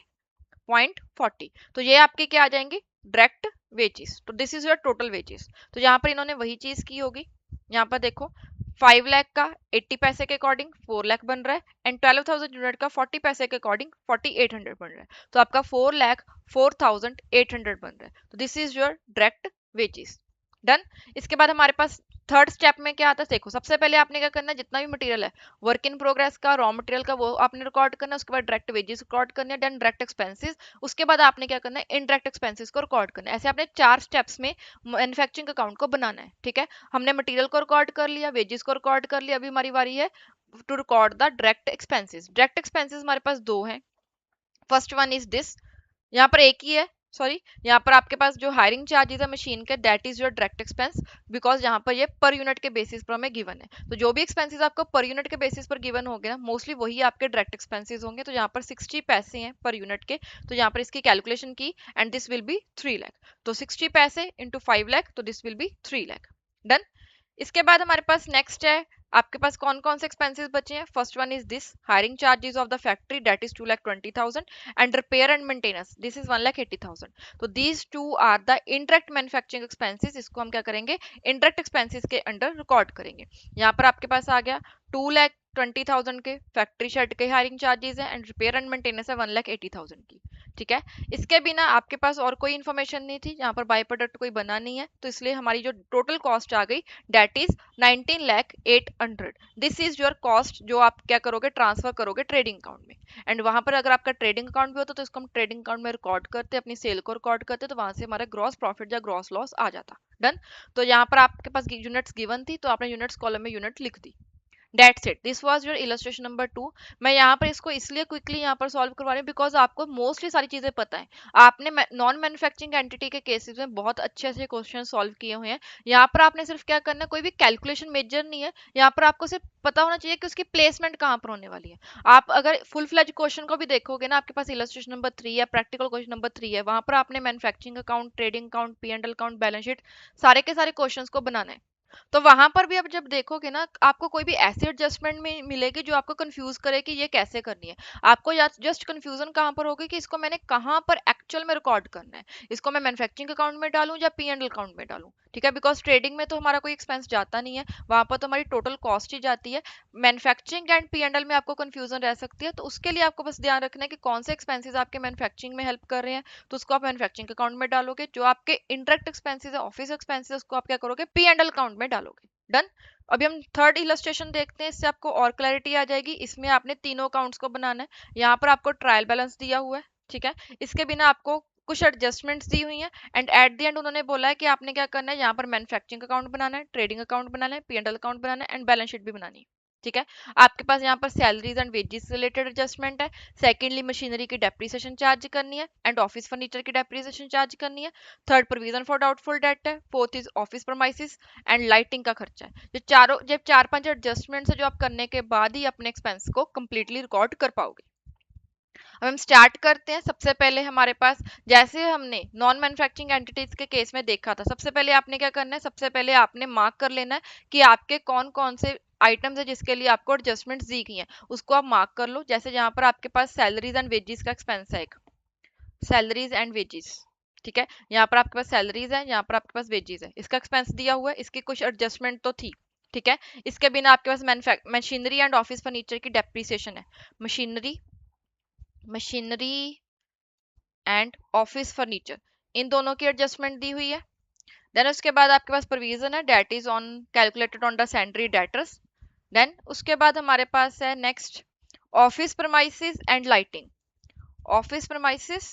0.40, तो ये आपके क्या आ जाएंगे, डायरेक्ट वेजेस। तो this is your total wages. तो यहाँ पर इन्होंने वही चीज की होगी। यहाँ पर देखो 5 लाख का 80 पैसे के अकॉर्डिंग 4 लाख बन रहा है, एंड 12,000 यूनिट का 40 पैसे के अकॉर्डिंग 4800 बन रहा है। तो आपका 4,04,800 बन रहा है। तो this is your direct wages. Done. इसके बाद हमारे पास थर्ड स्टेप में क्या आता है, देखो सबसे पहले आपने क्या करना है, जितना भी मटेरियल है वर्क इन प्रोग्रेस का, रॉ मटेरियल का, वो आपने रिकॉर्ड करना है। उसके बाद डायरेक्ट वेजेस रिकॉर्ड करने हैं, देन डायरेक्ट एक्सपेंसेस। उसके बाद आपने क्या करना है, इनडायरेक्ट एक्सपेंसेस को रिकॉर्ड करना है। ऐसे आपने 4 स्टेप्स में मैन्युफैक्चरिंग अकाउंट को बनाना है। ठीक है, हमने मटेरियल को रिकॉर्ड कर लिया, वेजेस को रिकॉर्ड कर लिया, अभी हमारी बारी है to record the direct expenses. Direct expenses हमारे पास दो हैं। फर्स्ट वन इज दिस, यहाँ पर एक ही है, सॉरी, यहाँ पर आपके पास जो हायरिंग चार्जेस है मशीन के that is your direct expense, because यहाँ पर ये पर यूनिट के बेसिस पर हमें गिवन है। तो जो भी एक्सपेंसेस आपको पर यूनिट के बेसिस पर गिवन होंगे ना, मोस्टली वही आपके डायरेक्ट एक्सपेंसेस होंगे। तो यहाँ पर 60 पैसे हैं पर यूनिट के, तो यहाँ पर इसकी कैलकुलेशन की, and this will B 3 lakh. तो 60 पैसे इंटू 5 लाख, तो this will B 3 lakh. Done. इसके बाद हमारे पास नेक्स्ट है, आपके पास कौन कौन से एक्सपेंसेस बचे हैं। First one is this, hiring charges of the factory that is 2,20,000, and repair and maintenance this is 1,80,000। तो these two are the indirect manufacturing expenses. इसको हम क्या करेंगे, इनडायरेक्ट एक्सपेंसेस के अंडर रिकॉर्ड करेंगे। यहाँ पर आपके पास आ गया 2,20,000 के फैक्ट्री शेड के हायरिंग चार्जेस है, एंड रिपेयर एंड मेंटेनेंस है 1,80,000 की। ठीक है, इसके बिना आपके पास और कोई इन्फॉर्मेशन नहीं थी, यहाँ पर बाय प्रोडक्ट कोई बना नहीं है, तो इसलिए हमारी जो टोटल कॉस्ट आ गई that is 19,08,000। This is your cost, जो आप क्या करोगे, ट्रांसफर करोगे ट्रेडिंग अकाउंट में। एंड वहां पर अगर आपका ट्रेडिंग अकाउंट भी होता तो इसको हम ट्रेडिंग अकाउंट में रिकॉर्ड करते, अपनी सेल को रिकॉर्ड करते, तो वहां से हमारा ग्रॉस प्रॉफिट या ग्रॉस लॉस आ जाता। डन। तो यहाँ पर आपके पास यूनिट्स गिवन थी, तो आपने यूनिट्स कॉलम में यूनिट लिख दी। That's it. This was your illustration number 2. मैं यहाँ पर इसको इसलिए क्विकली यहाँ पर सॉल्व करवा रही हूँ बिकॉज आपको मोस्टली सारी चीजें पता है। आपने नॉन मैन्युफैक्चरिंग एंटिटी के केसेस में बहुत अच्छे अच्छे क्वेश्चन सॉल्व किए हुए हैं। यहाँ पर आपने सिर्फ क्या करना है, कोई भी कैलकुलेशन मेजर नहीं है, यहाँ पर आपको सिर्फ पता होना चाहिए कि उसकी प्लेसमेंट कहाँ पर होने वाली है। आप अगर फुल फ्लेज क्वेश्चन को भी देखोगे ना, आपके पास इलस्ट्रेशन नंबर 3 या प्रैक्टिकल क्वेश्चन नंबर 3 है, वहां पर आपने manufacturing account, trading account, P and L account, balance sheet, सारे के सारे क्वेश्चन को बनाना है। तो वहां पर भी आप जब देखोगे ना, आपको कोई भी ऐसी एडजस्टमेंट में मिलेगी जो आपको कंफ्यूज करे कि ये कैसे करनी है। आपको या जस्ट कंफ्यूजन कहाँ पर होगी कि इसको मैंने कहाँ पर एक्चुअल में रिकॉर्ड करना है, इसको मैं मैन्युफैक्चरिंग अकाउंट में डालूं या पी एंड एल अकाउंट में डालूं। ठीक है, बिकॉज ट्रेडिंग में तो हमारा कोई एक्सपेंस जाता नहीं है, वहां पर तो हमारी टोटल कॉस्ट ही जाती है। Manufacturing and P and L में आपको कंफ्यूजन रह सकती है, तो उसके लिए आपको बस ध्यान रखना है कि कौन से एक्सपेंसेस आपके मैन्युफैक्चरिंग में हेल्प कर रहे हैं, तो उसको आप मैन्युफैक्चरिंग अकाउंट में डालोगे। जो आपके इंटरेक्ट एक्सपेंसेस है, ऑफिस एक्सपेंसेस, उसको आप क्या करोगे, पी एंड एल अकाउंट में डालोगे। डन। अभी हम थर्ड इलस्ट्रेशन देखते हैं, इससे आपको और क्लैरिटी आ जाएगी। इसमें आपने तीनों अकाउंट्स को बनाना है। यहाँ पर आपको ट्रायल बैलेंस दिया हुआ है। ठीक है, इसके बिना आपको कुछ एडजस्टमेंट्स दी हुई हैं एंड एट द एंड उन्होंने बोला है कि आपने क्या करना है, यहाँ पर मैन्युफैक्चरिंग अकाउंट बनाना है, ट्रेडिंग अकाउंट बनाना है, P&L अकाउंट बनाना है एंड बैलेंस शीट भी बनानी है। ठीक है, आपके पास यहाँ पर salaries and wages related adjustment है। सेकेंडली मशीनरी की डेप्रिसिएशन चार्ज करनी है एंड ऑफिस फर्नीचर की डेप्रिसिएशन चार्ज करनी है। Third provision for doubtful debt है। Fourth is office premises and lighting का खर्चा है। जब चार पांच एडजस्टमेंट्स है जो आप करने के बाद ही अपने एक्सपेंस को कंप्लीटली रिकॉर्ड कर पाओगे। अब हम स्टार्ट करते हैं। सबसे पहले हमारे पास, जैसे हमने नॉन मैन्युफैक्चरिंग एंटिटीज के केस में देखा था, सबसे पहले आपने क्या करना है, सबसे पहले आपने मार्क कर लेना है कि आपके कौन कौन से आइटम्स है जिसके लिए आपको एडजस्टमेंट्स दी गई हैं, उसको आप मार्क कर लो। जैसे यहाँ पर आपके पास सैलरीज एंड वेजेस का एक्सपेंस है, एक सैलरीज एंड वेजेस। ठीक है, यहाँ पर आपके पास सैलरीज है, यहाँ पर आपके पास वेजेस है, इसका एक्सपेंस दिया हुआ है, इसकी कुछ एडजस्टमेंट तो थी। ठीक है, इसके बिना आपके पास मशीनरी एंड ऑफिस फर्नीचर की डेप्रिसिएशन है। मशीनरी एंड ऑफिस फर्नीचर, इन दोनों की एडजस्टमेंट दी हुई है। देन उसके बाद आपके पास प्रोविजन है date is on calculated on the salary debtors. Then उसके बाद हमारे पास है next office premises and lighting. Office premises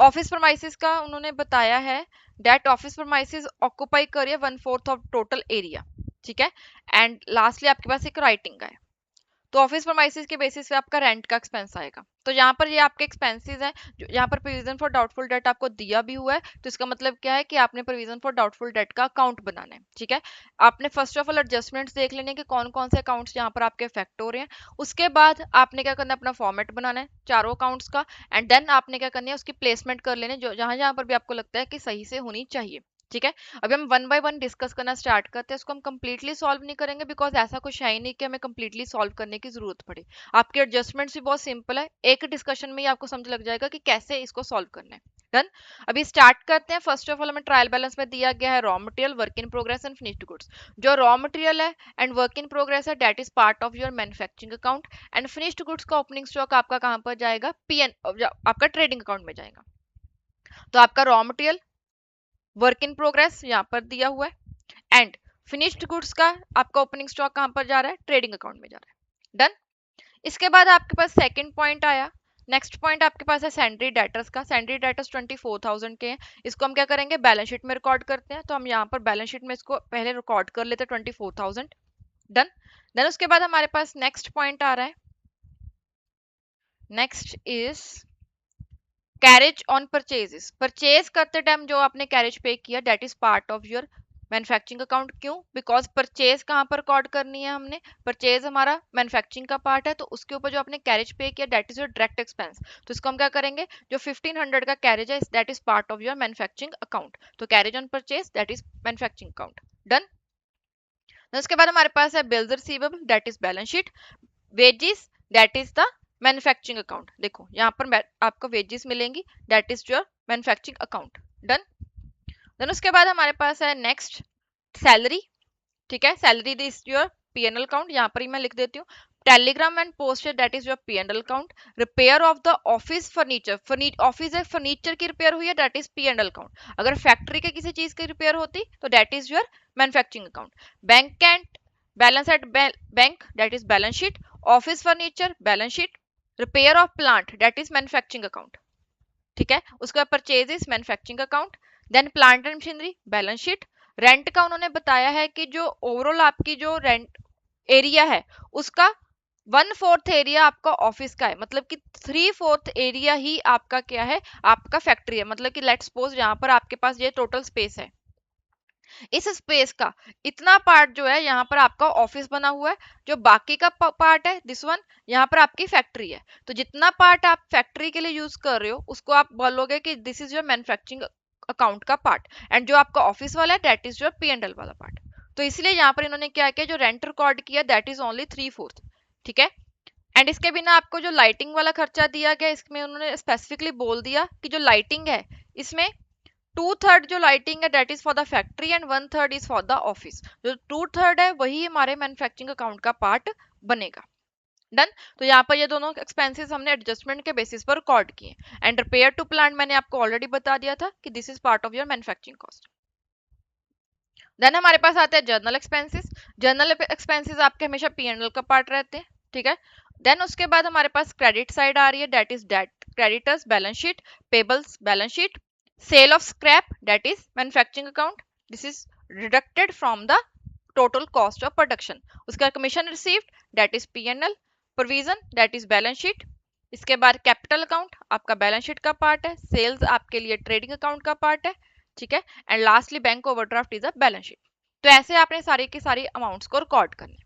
office premises का उन्होंने बताया है दैट ऑफिस प्रमाइसिस ऑक्यूपाई करिए 1/4 ऑफ टोटल एरिया। ठीक है, एंड लास्टली आपके पास एक राइटिंग का है। तो ऑफिस प्रोमाइसिस के बेसिस पे आपका रेंट का एक्सपेंस आएगा। तो यहाँ पर ये आपके एक्सपेंसेस हैं। जो यहाँ पर प्रोविजन फॉर डाउटफुल डेट आपको दिया भी हुआ है, तो इसका मतलब क्या है कि आपने प्रोविजन फॉर डाउटफुल डेट का अकाउंट बनाना है। ठीक है, आपने फर्स्ट ऑफ ऑल एडजस्टमेंट्स देख लेने कि कौन कौन से अकाउंट्स यहाँ पर आपके इफेक्ट हो रहे हैं। उसके बाद आपने क्या करना है, अपना फॉर्मेट बनाना है चारों अकाउंट्स का एंड देन आपने क्या करनी है, उसकी प्लेसमेंट कर लेने जो जहां जहां पर भी आपको लगता है कि सही से होनी चाहिए। ठीक है, अभी हम वन बाय वन डिस्कस करना स्टार्ट करते हैं। इसको हम कंप्लीटली सॉल्व नहीं करेंगे बिकॉज ऐसा कुछ है ही नहीं कि हमें कंप्लीटली सॉल्व करने की जरूरत पड़े। आपके एडजस्टमेंट्स भी बहुत सिंपल है, एक डिस्कशन में ही आपको समझ लग जाएगा कि कैसे इसको सॉल्व करना है। डन, अभी स्टार्ट करते हैं। फर्स्ट ऑफ ऑल हमें ट्रायल बैलेंस में दिया गया है raw material, work in progress and finished goods. जो रॉ मटेरियल है एंड वर्क इन प्रोग्रेस है that is part of your manufacturing account and finished goods का ओपनिंग स्टॉक आपका कहां पर जाएगा, आपका ट्रेडिंग अकाउंट में जाएगा। तो आपका raw material, work in progress यहाँ पर दिया हुआ है एंड फिनिश्ड गुड्स का आपका ओपनिंग स्टॉक कहां पर जा रहा है, ट्रेडिंग अकाउंट में जा रहा है। डन, इसके बाद आपके पास सेकंड पॉइंट आया। नेक्स्ट पॉइंट आपके पास है सैंड्री डेटर्स का। सैंड्री डेटर्स 24,000 के हैं। इसको हम क्या करेंगे, बैलेंस शीट में रिकॉर्ड करते हैं। तो हम यहाँ पर बैलेंस शीट में इसको पहले रिकॉर्ड कर लेते हैं 24,000। डन, देन उसके बाद हमारे पास नेक्स्ट पॉइंट आ रहा है, next is carriage on purchases. Purchase करते टाइम जो आपने कैरेज पे किया that is part of your manufacturing account. क्यों, बिकॉज परचेज कहां पर रिकॉर्ड करनी है हमने, परचेज हमारा मैन्युफैक्चरिंग का पार्ट है, तो उसके ऊपर जो आपने कैरेज पे किया that is your direct expense. तो इसको हम क्या करेंगे, जो 1500 का कैरेज है that is part of your manufacturing account. तो carriage on purchase that is manufacturing account. Done, उसके बाद हमारे पास है bills receivable that is balance sheet, wages that is the manufacturing account. देखो यहाँ पर आपको वेजेस मिलेंगी that is your manufacturing account. Done, then उसके बाद हमारे पास है नेक्स्ट सैलरी। ठीक है, salary is your P&L account, यहाँ पर ही मैं लिख देती हूँ। Telegram and postage that is your P&L account. Repair of the office furniture, office है फर्नीचर की रिपेयर हुई है दैट इज P&L अकाउंट। अगर फैक्ट्री के किसी चीज की रिपेयर होती तो that is your manufacturing account. Bank and balance at bank that is balance sheet. Office furniture balance sheet. Repair of plant that is manufacturing account. ठीक है, उसका purchases manufacturing account. Then plant and machinery balance sheet. Rent का उन्होंने बताया है कि जो overall आपकी जो रेंट एरिया है उसका 1/4 एरिया आपका ऑफिस का है, मतलब कि 3/4 एरिया ही आपका क्या है, आपका फैक्ट्री है। मतलब कि लेट्स सपोज यहाँ पर आपके पास ये टोटल स्पेस है, इस स्पेस का इतना पार्ट जो है यहाँ पर आपका ऑफिस बना हुआ है, जो बाकी का पार्ट है दिस वन यहाँ पर आपकी फैक्ट्री है। तो जितना पार्ट आप फैक्ट्री के लिए यूज कर रहे हो उसको आप बोलोगे कि this is your manufacturing account का पार्ट एंड जो आपका ऑफिस वाला है दैट इज योर P&L वाला पार्ट। तो इसलिए यहाँ पर इन्होंने क्या किया, जो रेंट रिकॉर्ड किया दैट इज ओनली 3/4। ठीक है, एंड इसके बिना आपको जो लाइटिंग वाला खर्चा दिया गया इसमें उन्होंने स्पेसिफिकली बोल दिया कि जो लाइटिंग है इसमें 2/3 जो लाइटिंग है that is for the factory and 1/3 is for the office. जो 2/3 है वही हमारे मैन्युफैक्चरिंग अकाउंट का पार्ट बनेगा। डन, तो यहाँ पर ये दोनों एक्सपेंसेस हमने एडजस्टमेंट के बेसिस पर रिकॉर्ड किए एंड रिपेयर टू प्लांट मैंने आपको ऑलरेडी बता दिया था कि this is part of your manufacturing cost. Then हमारे पास आते हैं जर्नल एक्सपेंसेस। जर्नल एक्सपेंसेस आपके हमेशा P&L का पार्ट रहते हैं। ठीक है, देन उसके बाद हमारे पास क्रेडिट साइड आ रही है that is that creditors balance sheet, payables balance sheet, sale of scrap that is manufacturing account, this is deducted from the total cost of production. उसका commission received that is P&L, provision that is balance sheet, इसके बाद capital account आपका balance sheet का part है, sales आपके लिए trading account का part है, ठीक है, and lastly bank overdraft is a balance sheet. तो ऐसे आपने सारी की सारी अमाउंट्स को रिकॉर्ड करने।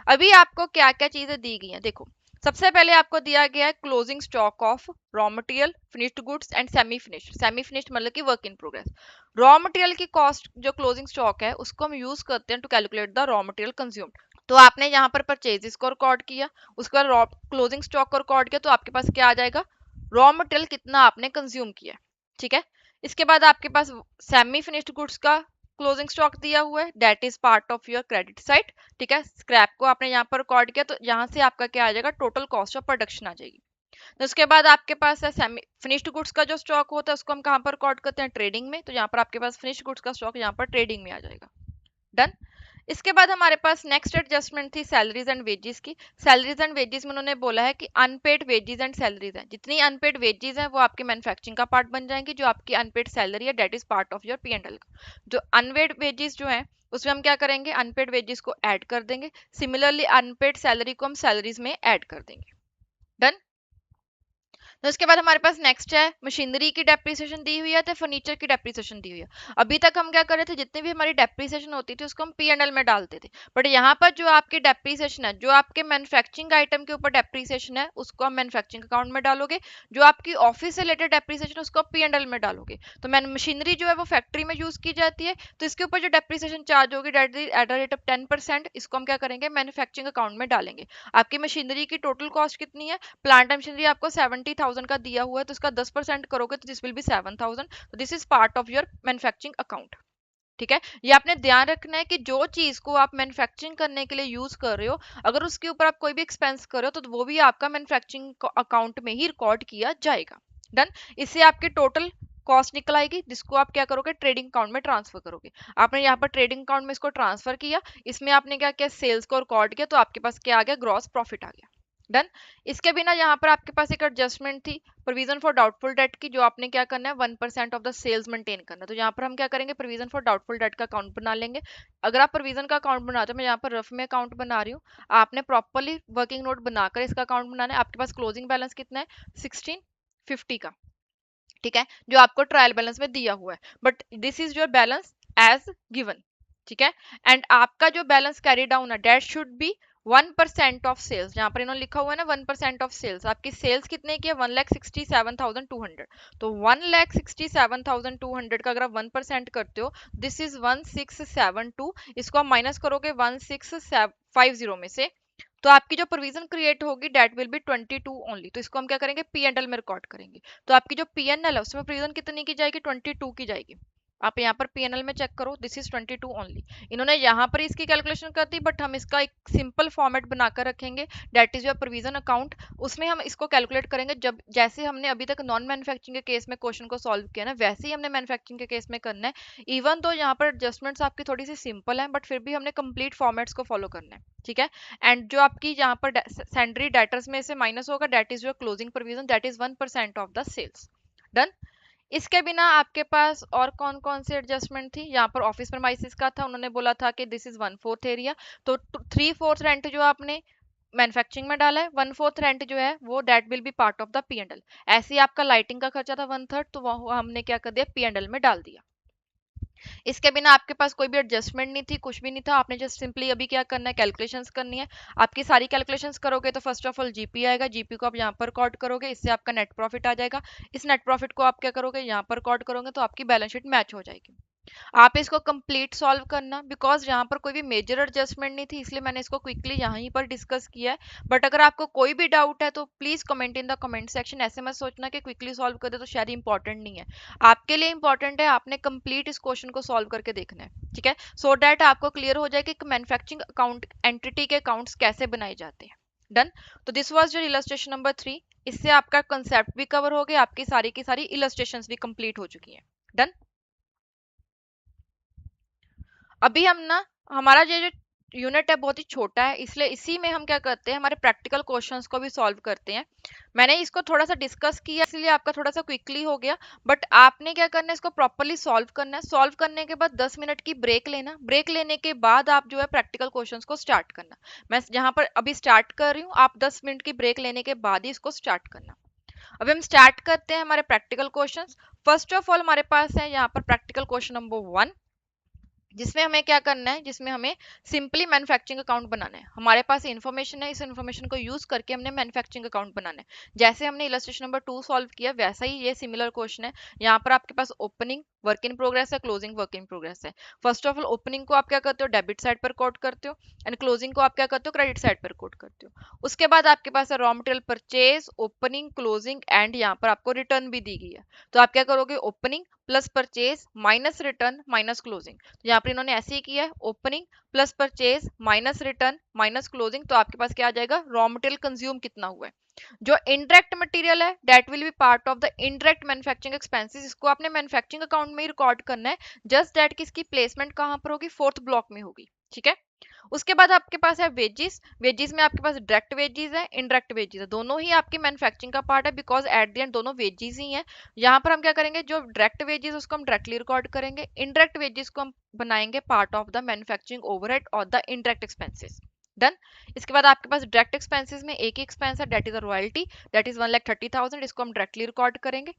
अभी आपको क्या क्या चीजें दी गई हैं देखो। सबसे पहले आपको दिया गया है closing stock of raw material, finished goods and semi finished. Semi finished मतलब कि work in progress. Raw material की कॉस्ट जो क्लोजिंग स्टॉक है उसको हम यूज करते हैं to calculate the raw material consumed. तो आपने यहाँ पर परचेजेस को रिकॉर्ड किया, उसके बाद रॉ क्लोजिंग स्टॉक को रिकॉर्ड किया, तो आपके पास क्या आ जाएगा, रॉ मटेरियल कितना आपने कंज्यूम किया, ठीक है। इसके बाद आपके पास सेमी फिनिश्ड गुड्स का क्लोजिंग स्टॉक दिया हुआ है, that is part of your credit side, ठीक है। स्क्रैप को आपने यहाँ पर रिकॉर्ड किया, तो यहाँ से आपका क्या आ जाएगा, टोटल कॉस्ट ऑफ प्रोडक्शन आ जाएगी। तो उसके बाद आपके पास है सेमी फिनिश्ड गुड्स का जो स्टॉक होता है उसको हम कहाँ पर रिकॉर्ड करते हैं, ट्रेडिंग में। तो यहाँ पर आपके पास फिनिश्ड गुड्स का स्टॉक यहाँ पर ट्रेडिंग में आ जाएगा। डन। इसके बाद हमारे पास नेक्स्ट एडजस्टमेंट थी सैलरीज एंड वेजेस की। सैलरीज एंड वेजेस में उन्होंने बोला है कि अनपेड वेजेस एंड सैलरीज हैं, जितनी अनपेड वेजेस हैं वो आपके मैन्युफैक्चरिंग का पार्ट बन जाएंगी, जो आपकी अनपेड सैलरी है that is part of your P&L का। जो अनपेड वेजेस जो है उसमें हम क्या करेंगे, अनपेड वेजेस को ऐड कर देंगे, सिमिलरली अनपेड सैलरी को हम सैलरीज में ऐड कर देंगे। डन। तो इसके बाद हमारे पास नेक्स्ट है मशीनरी की डेप्रिसिएशन दी हुई है, तो फर्नीचर की डेप्रिसिएशन दी हुई है। अभी तक हम क्या कर रहे थे, जितनी भी हमारी डेप्रिसिएशन होती थी उसको हम P&L में डालते थे, बट यहाँ पर जो आपकी डेप्रिसिएशन है, जो आपके मैन्युफैक्चरिंग आइटम के ऊपर डेप्रिसिएशन है उसको हम मैन्युफैक्चरिंग अकाउंट में डालोगे, जो आपकी ऑफिस से रिलेटेड डेप्रिसिएशन उसको आप P&L में डालोगे। तो मशीनरी जो है वो फैक्ट्री में यूज की जाती है, तो इसके ऊपर जो डेप्रिसिएशन चार्ज होगी एट द रेट ऑफ 10%, इसको हम क्या करेंगे, मैन्युफैक्चरिंग अकाउंट में डालेंगे। आपकी मशीनरी की टोटल कॉस्ट कितनी है, प्लांट एंड मशीनरी आपको 70,000 का दिया हुआ है, तो इसका 10% करोगे तो दिस विल बी 7,000, तो this is part of your manufacturing account, ठीक है। ये आपने ध्यान रखना है कि जो चीज को आप मैन्युफैक्चरिंग करने के लिए यूज कर रहे हो, अगर उसके ऊपर आप कोई भी एक्सपेंस कर रहे हो तो वो भी आपका मैन्युफैक्चरिंग अकाउंट में ही रिकॉर्ड किया जाएगा। डन। इससे आपकी टोटल कॉस्ट निकल आएगी, जिसको आप क्या करोगे, ट्रेडिंग अकाउंट में ट्रांसफर करोगे। आपने यहाँ पर ट्रेडिंग अकाउंट में इसको ट्रांसफर किया, इसमें आपने क्या किया, सेल्स को रिकॉर्ड किया, तो आपके पास क्या आ गया, ग्रॉस प्रॉफिट आ गया। डन। इसके बिना यहाँ पर आपके पास एक एडजस्टमेंट थी प्रोविजन फॉर डाउटफुल डेट की, जो आपने क्या करना है, 1% ऑफ द सेल्स मेंटेन करना है। तो यहाँ पर हम क्या करेंगे, प्रोविजन फॉर डाउटफुल डेट का अकाउंट बना लेंगे। अगर आप प्रोविजन का अकाउंट बनाते हो, मैं यहाँ पर रफ में अकाउंट बना रही हूँ, आपने प्रॉपरली वर्किंग नोट बनाकर इसका अकाउंट बनाना है। आपके पास क्लोजिंग बैलेंस कितना है, 1650 का, ठीक है, जो आपको ट्रायल बैलेंस में दिया हुआ है, but this is your balance as given, ठीक है। एंड आपका जो बैलेंस कैरी डाउन है that should be 1% of sales. जहां पर इन्होंने लिखा हुआ है ना 1% ऑफ सेल्स, आपकी सेल्स कितने की है, 1,67,200। तो 1,67,200 का अगर आप 1% करते हो, दिस इज 1672। इसको आप माइनस करोगे 1650 में से, तो आपकी जो प्रोविजन क्रिएट होगी दैट विल बी 22 ओनली। तो इसको हम क्या करेंगे, P&L में रिकॉर्ड करेंगे। तो आपकी जो P&L है उसमें प्रोविजन कितनी की जाएगी, 22 की जाएगी। आप यहाँ पर P&L में चेक करो, दिस इज 22 ओनली। इन्होंने यहाँ पर इसकी कैलकुलेशन कर दी, बट हम इसका एक सिंपल फॉर्मेट बनाकर रखेंगे, that is your provision account. उसमें हम इसको कैलकुलेट करेंगे, जब जैसे हमने अभी तक नॉन मैन्युफैक्चरिंग के केस में क्वेश्चन को सॉल्व किया ना, वैसे ही हमने मैन्युफैक्चरिंग के केस में करना है। इवन तो यहाँ पर एडजस्टमेंट्स आपकी थोड़ी सी सिंपल है, बट फिर भी हमने कंप्लीट फॉर्मेट्स को फॉलो करना है, ठीक है। एंड जो आपकी यहाँ पर सैंड्री डेटर्स में से माइनस होगा, that is your closing provision, that is 1% of the sales. Done. इसके बिना आपके पास और कौन कौन से एडजस्टमेंट थी, यहाँ पर ऑफिस प्रेमाइसिस का था, उन्होंने बोला था कि दिस इज 1/4 एरिया, तो 3/4 रेंट जो आपने मैन्युफैक्चरिंग में डाला है, 1/4 रेंट जो है वो that will be part of the P&L। ऐसे ही आपका लाइटिंग का खर्चा था 1/3, तो वो हमने क्या कर दिया, P&L में डाल दिया। इसके बिना आपके पास कोई भी एडजस्टमेंट नहीं थी, कुछ भी नहीं था, आपने जस्ट सिंपली अभी क्या करना है, कैलकुलेशंस करनी है। आपकी सारी कैलकुलेशंस करोगे तो फर्स्ट ऑफ ऑल जीपी आएगा, जीपी को आप यहाँ पर रिकॉर्ड करोगे, इससे आपका नेट प्रॉफिट आ जाएगा। इस नेट प्रॉफिट को आप क्या करोगे, यहाँ पर रिकॉर्ड करोगे, तो आपकी बैलेंस शीट मैच हो जाएगी। आप इसको कंप्लीट सॉल्व करना, बिकॉज यहाँ पर कोई भी मेजर एडजस्टमेंट नहीं थी, इसलिए मैंने इसको क्विकली यहाँ पर डिस्कस किया है। बट अगर आपको कोई भी डाउट है तो please comment in the comment section. ऐसे मत सोचना कि क्विकली सॉल्व कर दे तो शायद इंपॉर्टेंट नहीं है, आपके लिए इंपॉर्टेंट है, आपने कंप्लीट इस क्वेश्चन को सॉल्व करके देखना है, ठीक है, सो दैट आपको क्लियर हो जाए कि मैन्युफैक्चरिंग अकाउंट एंटिटी के अकाउंट्स कैसे बनाए जाते हैं। डन। तो this was your illustration number 3। इससे आपका कंसेप्ट भी कवर हो गया, आपकी सारी की सारी इलस्ट्रेशंस भी कंप्लीट हो चुकी हैं। डन। अभी हम ना हमारा ये जो यूनिट है बहुत ही छोटा है, इसलिए इसी में हम क्या करते हैं, हमारे प्रैक्टिकल क्वेश्चंस को भी सॉल्व करते हैं। मैंने इसको थोड़ा सा डिस्कस किया इसलिए आपका थोड़ा सा क्विकली हो गया, बट आपने क्या करना है, इसको प्रॉपरली सॉल्व करना है। सॉल्व करने के बाद 10 मिनट की ब्रेक लेना, ब्रेक लेने के बाद आप जो है प्रैक्टिकल क्वेश्चंस को स्टार्ट करना। मैं यहाँ पर अभी स्टार्ट कर रही हूँ, आप 10 मिनट की ब्रेक लेने के बाद ही इसको स्टार्ट करना। अभी हम स्टार्ट करते हैं हमारे practical questions. First of all हमारे पास है यहाँ पर प्रैक्टिकल क्वेश्चन नंबर 1, जिसमें हमें क्या करना है, जिसमें हमें सिंपली मैन्युफैक्चरिंग अकाउंट बनाना है। हमारे पास इन्फॉर्मेशन है, इस इन्फॉर्मेशन को यूज करके हमने मैन्युफैक्चरिंग अकाउंट बनाना है। जैसे हमने इलस्ट्रेशन नंबर 2 सॉल्व किया वैसा ही ये सिमिलर क्वेश्चन है। यहाँ पर आपके पास ओपनिंग वर्क इन प्रोग्रेस है, क्लोजिंग वर्क इन प्रोग्रेस है। फर्स्ट ऑफ ऑल ओपनिंग को आप क्या करते हो, डेबिट साइड पर कोड करते हो, एंड क्लोजिंग को आप क्या करते हो, क्रेडिट साइड पर कोड करते हो। उसके बाद आपके पास है raw material purchase, opening, closing and यहाँ पर आपको रिटर्न भी दी गई है। तो आप क्या करोगे, opening plus purchase minus return minus closing. तो यहाँ पर इन्होंने ऐसे ही किया है, opening plus purchase minus return minus closing. तो आपके पास क्या आ जाएगा, रॉ मटेरियल कंज्यूम कितना हुआ है। जो इनडायरेक्ट मटेरियल है that will be part of the indirect manufacturing expenses, इसको आपने मैन्युफैक्चरिंग अकाउंट में ही रिकॉर्ड करना है। जस्ट दैट कि इसकी प्लेसमेंट कहां पर होगी, फोर्थ ब्लॉक में होगी। ठीक है। उसके बाद आपके पास है वेजेस। वेजेस में आपके पास डायरेक्ट वेजेस है, इनडायरेक्ट वेजेस है, दोनों ही आपकी मैन्युफैक्चरिंग का पार्ट है, बिकॉज एट द एंड दोनों वेजेस ही हैं। यहाँ पर हम क्या करेंगे, जो डायरेक्ट वेजेस उसको हम डायरेक्टली रिकॉर्ड करेंगे, इनडायरेक्ट वेजेस को हम बनाएंगे part of the manufacturing overhead और द इनडायरेक्ट एक्सपेंसेस। डन। इसके बाद आपके पास डायरेक्ट एक्सपेंसेस में एक ही एक्सपेंस है, that is a royalty, that is 1,30,000, इसको हम डायरेक्टली रिकॉर्ड करेंगे।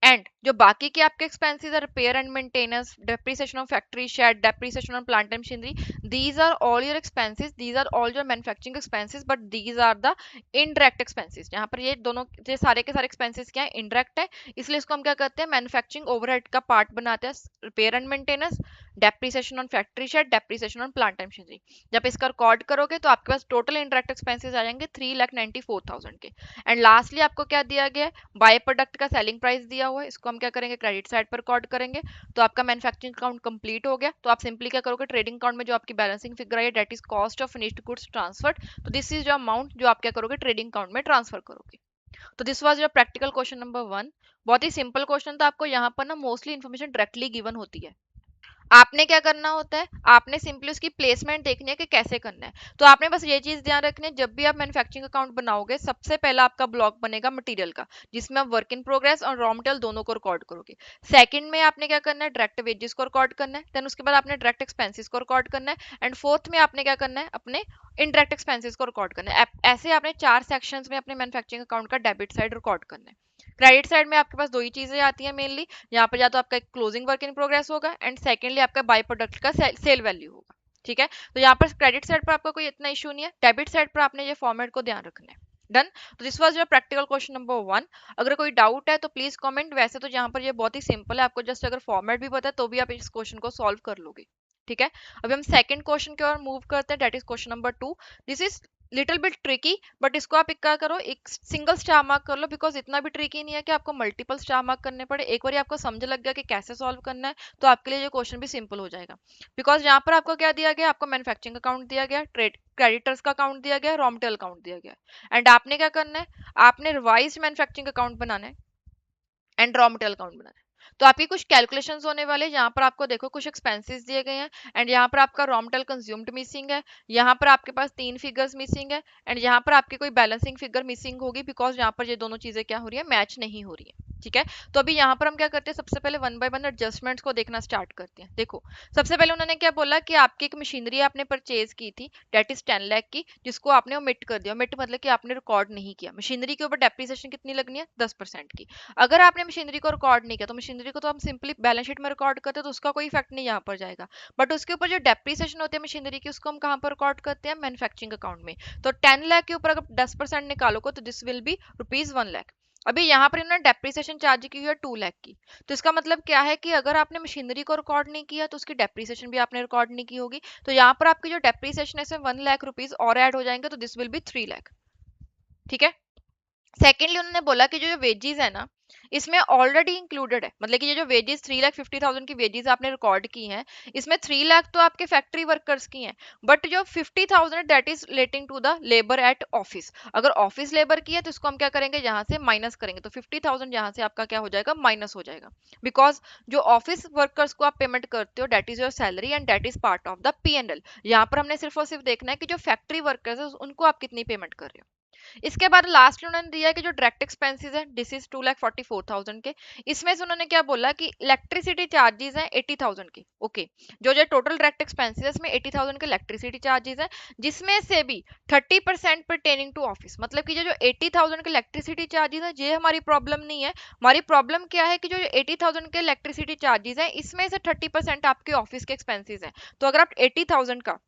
एंड जो बाकी के आपके एक्सपेंसेस है, repair and maintenance, depreciation of factory shed, depreciation on plant and machinery, these are all your expenses, these are all your manufacturing expenses, but these are the indirect expenses. यहाँ पर ये दोनों ये सारे के सारे एक्सपेंसेस क्या है, इनडायरेक्ट है, इसलिए इसको हम क्या करते हैं, मैन्युफैक्चरिंग ओवरहेड का पार्ट बनाते हैं। Repair and maintenance, depreciation on factory shed, depreciation on plant and machinery. जब इसका रिकॉर्ड करोगे तो आपके पास टोटल इनडायरेक्ट एक्सपेंसेस आ जाएंगे 3,94,000 के। एंड लास्टली आपको क्या दिया गया है, बाय प्रोडक्ट का सेलिंग प्राइस दिया हुआ है, इसको हम क्या करेंगे, क्रेडिट साइड पर रिकॉर्ड करेंगे। तो आपका मैन्युफैक्चरिंग अकाउंट कंप्लीट हो गया। तो आप सिंपली क्या करोगे, ट्रेडिंग अकाउंट में जो आपकी बैलेंसिंग फिगर है that is cost of finished goods transferred, तो दिस इज जो अमाउंट जो आप क्या करोगे, ट्रेडिंग अकाउंट में ट्रांसफर करोगे। तो this was your practical question number 1। बहुत ही सिंपल क्वेश्चन था, आपको यहाँ पर ना मोस्टली इन्फॉर्मेशन डायरेक्टली गिवन होती है। आपने क्या करना होता है, आपने सिंपली उसकी प्लेसमेंट देखनी है कि कैसे करना है। तो आपने बस ये चीज ध्यान रखनी है, जब भी आप मैन्युफैक्चरिंग अकाउंट बनाओगे सबसे पहला आपका ब्लॉक बनेगा मटेरियल का, जिसमें आप वर्क इन प्रोग्रेस और रॉ मटेरियल दोनों को रिकॉर्ड करोगे। सेकंड में आपने क्या करना है, डायरेक्ट वेजेस को रिकॉर्ड करना है। देन उसके बाद आपने डायरेक्ट एक्सपेंसेस को रिकॉर्ड करना है। एंड फोर्थ में आपने क्या करना है, अपने इनडायरेक्ट एक्सपेंसेस को रिकॉर्ड करना है। ऐसे आपने 4 सेक्शंस में अपने मैन्युफैक्चरिंग अकाउंट का डेबिट साइड रिकॉर्ड करना है। क्रेडिट साइड में आपके पास दो ही चीजें आती हैं मेनली, यहाँ पर या तो आपका क्लोजिंग वर्क इन प्रोग्रेस होगा, एंड सेकेंडली आपका बाय प्रोडक्ट का सेल वैल्यू होगा। ठीक है। तो यहाँ पर क्रेडिट साइड पर आपका कोई इतना इशू नहीं है, डेबिट साइड पर आपने ये फॉर्मेट को ध्यान रखना है। डन। तो this was your practical question number 1। अगर कोई डाउट है तो प्लीज कमेंट। वैसे तो यहाँ पर ये बहुत ही सिंपल है, आपको जस्ट अगर फॉर्मेट भी पता है तो भी आप इस क्वेश्चन को सॉल्व कर लोगे। ठीक है। अभी हम सेकंड क्वेश्चन की ओर मूव करते हैं, that is question number 2। This is little bit tricky, but इसको आप क्या करो, एक सिंगल स्टार मार्क कर लो, बिकॉज इतना भी ट्रिकी नहीं है कि आपको मल्टीपल स्टार मार्क करने पड़े। एक बार आपको समझ लग गया कि कैसे सॉल्व करना है तो आपके लिए ये क्वेश्चन भी सिंपल हो जाएगा। बिकॉज यहाँ पर आपको क्या दिया गया, आपको मैन्युफैक्चरिंग अकाउंट दिया गया, ट्रेड क्रेडिटर्स का अकाउंट दिया गया, रॉ मटेरियल अकाउंट दिया गया, एंड आपने क्या करना है, आपने रिवाइज मैन्युफैक्चरिंग अकाउंट बनाना है एंड रॉ मटेरियल अकाउंट बनाना है। तो आपकी कुछ कैलकुलेशंस होने वाले, यहाँ पर आपको देखो कुछ एक्सपेंसेस दिए गए हैं, एंड यहाँ पर आपका रॉ मटेरियल कंज्यूम्ड मिसिंग है, यहाँ पर आपके पास 3 फिगर्स मिसिंग है, एंड यहाँ पर आपकी कोई बैलेंसिंग फिगर मिसिंग होगी, बिकॉज यहाँ पर ये दोनों चीजें क्या हो रही है, मैच नहीं हो रही है। ठीक है। तो अभी यहाँ पर हम क्या करते हैं, सबसे पहले 1 बाय 1 एडजस्टमेंट्स को देखना स्टार्ट करते हैं। देखो सबसे पहले उन्होंने क्या बोला कि आपकी एक मशीनरी आपने परचेज की थी, डेट इज 10 लाख की, जिसको आपने ओमिट कर दिया। ओमिट मतलब कि आपने रिकॉर्ड नहीं किया। मशीनरी के ऊपर डेप्रिसिएशन कितनी लगनी है, 10% की। अगर आपने मशीनरी को रिकॉर्ड नहीं किया तो मशीनरी को तो हम सिंपली बैलेंस शीट में रिकॉर्ड करते हैं, तो उसका कोई इफेक्ट नहीं यहाँ पर जाएगा। बट उसके ऊपर जो डेप्रिसिएशन होती है मशीनरी की, उसको हम कहाँ पर रिकॉर्ड करते हैं, मैन्युफैक्चरिंग अकाउंट में। तो 10 लाख के ऊपर अगर 10% निकालोगे तो दिस विल बी ₹1 लाख। अभी यहाँ पर इन्होंने डेप्रिसिएशन चार्ज की हुई है 2 लाख की। तो इसका मतलब क्या है कि अगर आपने मशीनरी को रिकॉर्ड नहीं किया तो उसकी डेप्रिसिएशन भी आपने रिकॉर्ड नहीं की होगी। तो यहाँ पर आपकी जो डेप्रिसिएशन है इसमें ₹1 लाख और ऐड हो जाएंगे, तो दिस विल बी 3 लाख। ठीक है। सेकेंडली उन्होंने बोला कि जो वेजेस है ना, इसमें ऑलरेडी इंक्लूडेड है, मतलब कि ये जो वेजेस 3,50,000 की वेजेस आपने रिकॉर्ड की हैं, इसमें 3 लाख तो आपके फैक्ट्री वर्कर्स की हैं, बट जो 50,000 that is relating to the labour at office. अगर ऑफिस लेबर की है तो इसको हम क्या करेंगे, यहाँ से माइनस करेंगे, तो 50,000 यहाँ से आपका क्या हो जाएगा, माइनस हो जाएगा। बिकॉज जो ऑफिस वर्कर्स को आप पेमेंट करते हो that is your salary and that is part of the P&L। यहाँ पर हमने सिर्फ और सिर्फ देखना है कि जो फैक्ट्री वर्कर्स है उनको आप कितनी पेमेंट कर रहे हो। इसके बाद लास्ट उन्होंने दिया है कि जो डायरेक्ट एक्सपेंसेस है दिस इज 2,44,000 के। इसमें से उन्होंने क्या बोला कि इलेक्ट्रिसिटी चार्जेस हैं 80,000 के। ओके, जो जो टोटल डायरेक्ट एक्सपेंसेस है इसमें 80,000 के इलेक्ट्रिसिटी चार्जेस है, जिसमें से भी 30% परटेनिंग टू ऑफिस। मतलब कि जो जो 80,000 के इलेक्ट्रिसिटी चार्जेस है ये हमारी प्रॉब्लम नहीं है। हमारी प्रॉब्लम क्या है कि जो 80,000 के इलेक्ट्रिसिटी चार्जेस है इसमें से 30% आपके ऑफिस के एक्सपेंसेस हैं। तो अगर आप 80,000 का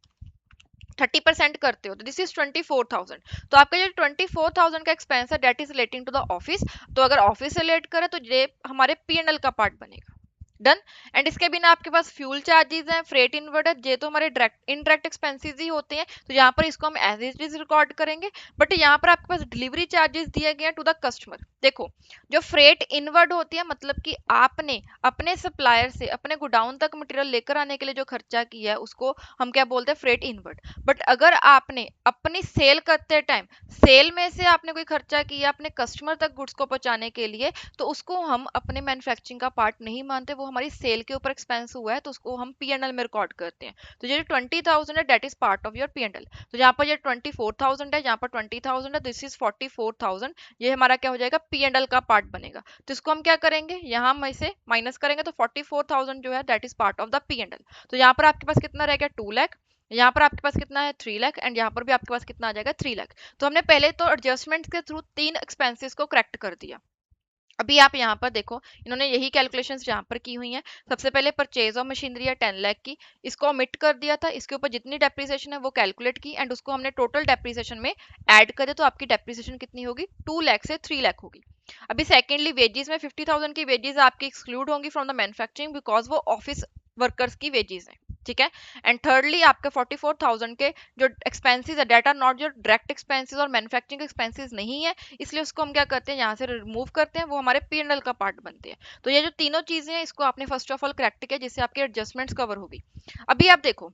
30% करते हो तो दिस इज 24,000। तो आपका जो 24,000 का एक्सपेंस है date is relating to the office. तो अगर ऑफिस से रिलेट करें तो ये हमारे P&L का पार्ट बनेगा। डन। एंड इसके बिना आपके पास फ्यूल चार्जेस हैं, फ्रेट इनवर्ड है, ये तो हमारे डायरेक्ट इनडायरेक्ट एक्सपेंसेस ही होते हैं, तो यहाँ पर इसको हम एज इट इज रिकॉर्ड करेंगे। बट यहाँ पर आपके पास डिलीवरी चार्जेस दिए गए हैं टू द कस्टमर। देखो, जो फ्रेट इनवर्ड होती है मतलब कि आपने अपने सप्लायर से अपने गोडाउन तक मटेरियल लेकर आने के लिए जो खर्चा किया है उसको हम क्या बोलते हैं, फ्रेट इनवर्ड। बट अगर आपने अपनी सेल करते टाइम सेल में से आपने कोई खर्चा किया अपने कस्टमर तक गुड्स को पहुंचाने के लिए, तो उसको हम अपने मैन्युफैक्चरिंग का पार्ट नहीं मानते, वो हमारी सेल के ऊपर एक्सपेंस हुआ है तो उसको हम P&L में रिकॉर्ड करते हैं। तो ये जो 20,000 है that is part of your P&L। तो यहाँ पर ये 24,000 है, यहाँ पर 20,000 है, दिस इज 44,000। ये हमारा क्या हो जाएगा, P&L का पार्ट बनेगा। तो इसको हम क्या करेंगे, यहाँ हम इसे माइनस करेंगे तो 44,000 जो है that is part of the P&L। तो यहाँ पर आपके पास कितना रह गया, 2 लाख। यहाँ पर आपके पास कितना है, 3 लाख। एंड यहाँ पर भी आपके पास कितना आ जाएगा, 3 लाख। तो हमने पहले तो एडजस्टमेंट के थ्रू 3 एक्सपेंसेस को करेक्ट कर दिया। अभी आप यहाँ पर देखो, इन्होंने यही कैलकुलेशंस यहाँ पर की हुई हैं। सबसे पहले परचेज ऑफ मशीनरी है 10 लाख की, इसको ओमिट कर दिया था, इसके ऊपर जितनी डेप्रिसिएशन है वो कैलकुलेट की एंड उसको हमने टोटल डेप्रिसिएशन में ऐड कर दिया, तो आपकी डेप्रिसिएशन कितनी होगी, 2 लाख से 3 लाख होगी। अभी सेकेंडली वेजेस में 50,000 की वेजेस आपकी एक्सक्लूड होंगी फ्रॉम द मैन्युफैक्चरिंग बिकॉज वो ऑफिस वर्कर्स की वेजेस हैं। ठीक है। एंड थर्डली आपके 44,000 के जो एक्सपेंसेस है that are not your direct expenses और मैन्युफैक्चरिंग एक्सपेंसेस नहीं है, इसलिए उसको हम क्या करते हैं, यहाँ से रिमूव करते हैं, वो हमारे P&L का पार्ट बनते हैं। तो ये जो तीनों चीजें हैं इसको आपने फर्स्ट ऑफ ऑल करेक्ट किया जिससे आपकी एडजस्टमेंट्स कवर होगी। अभी आप देखो,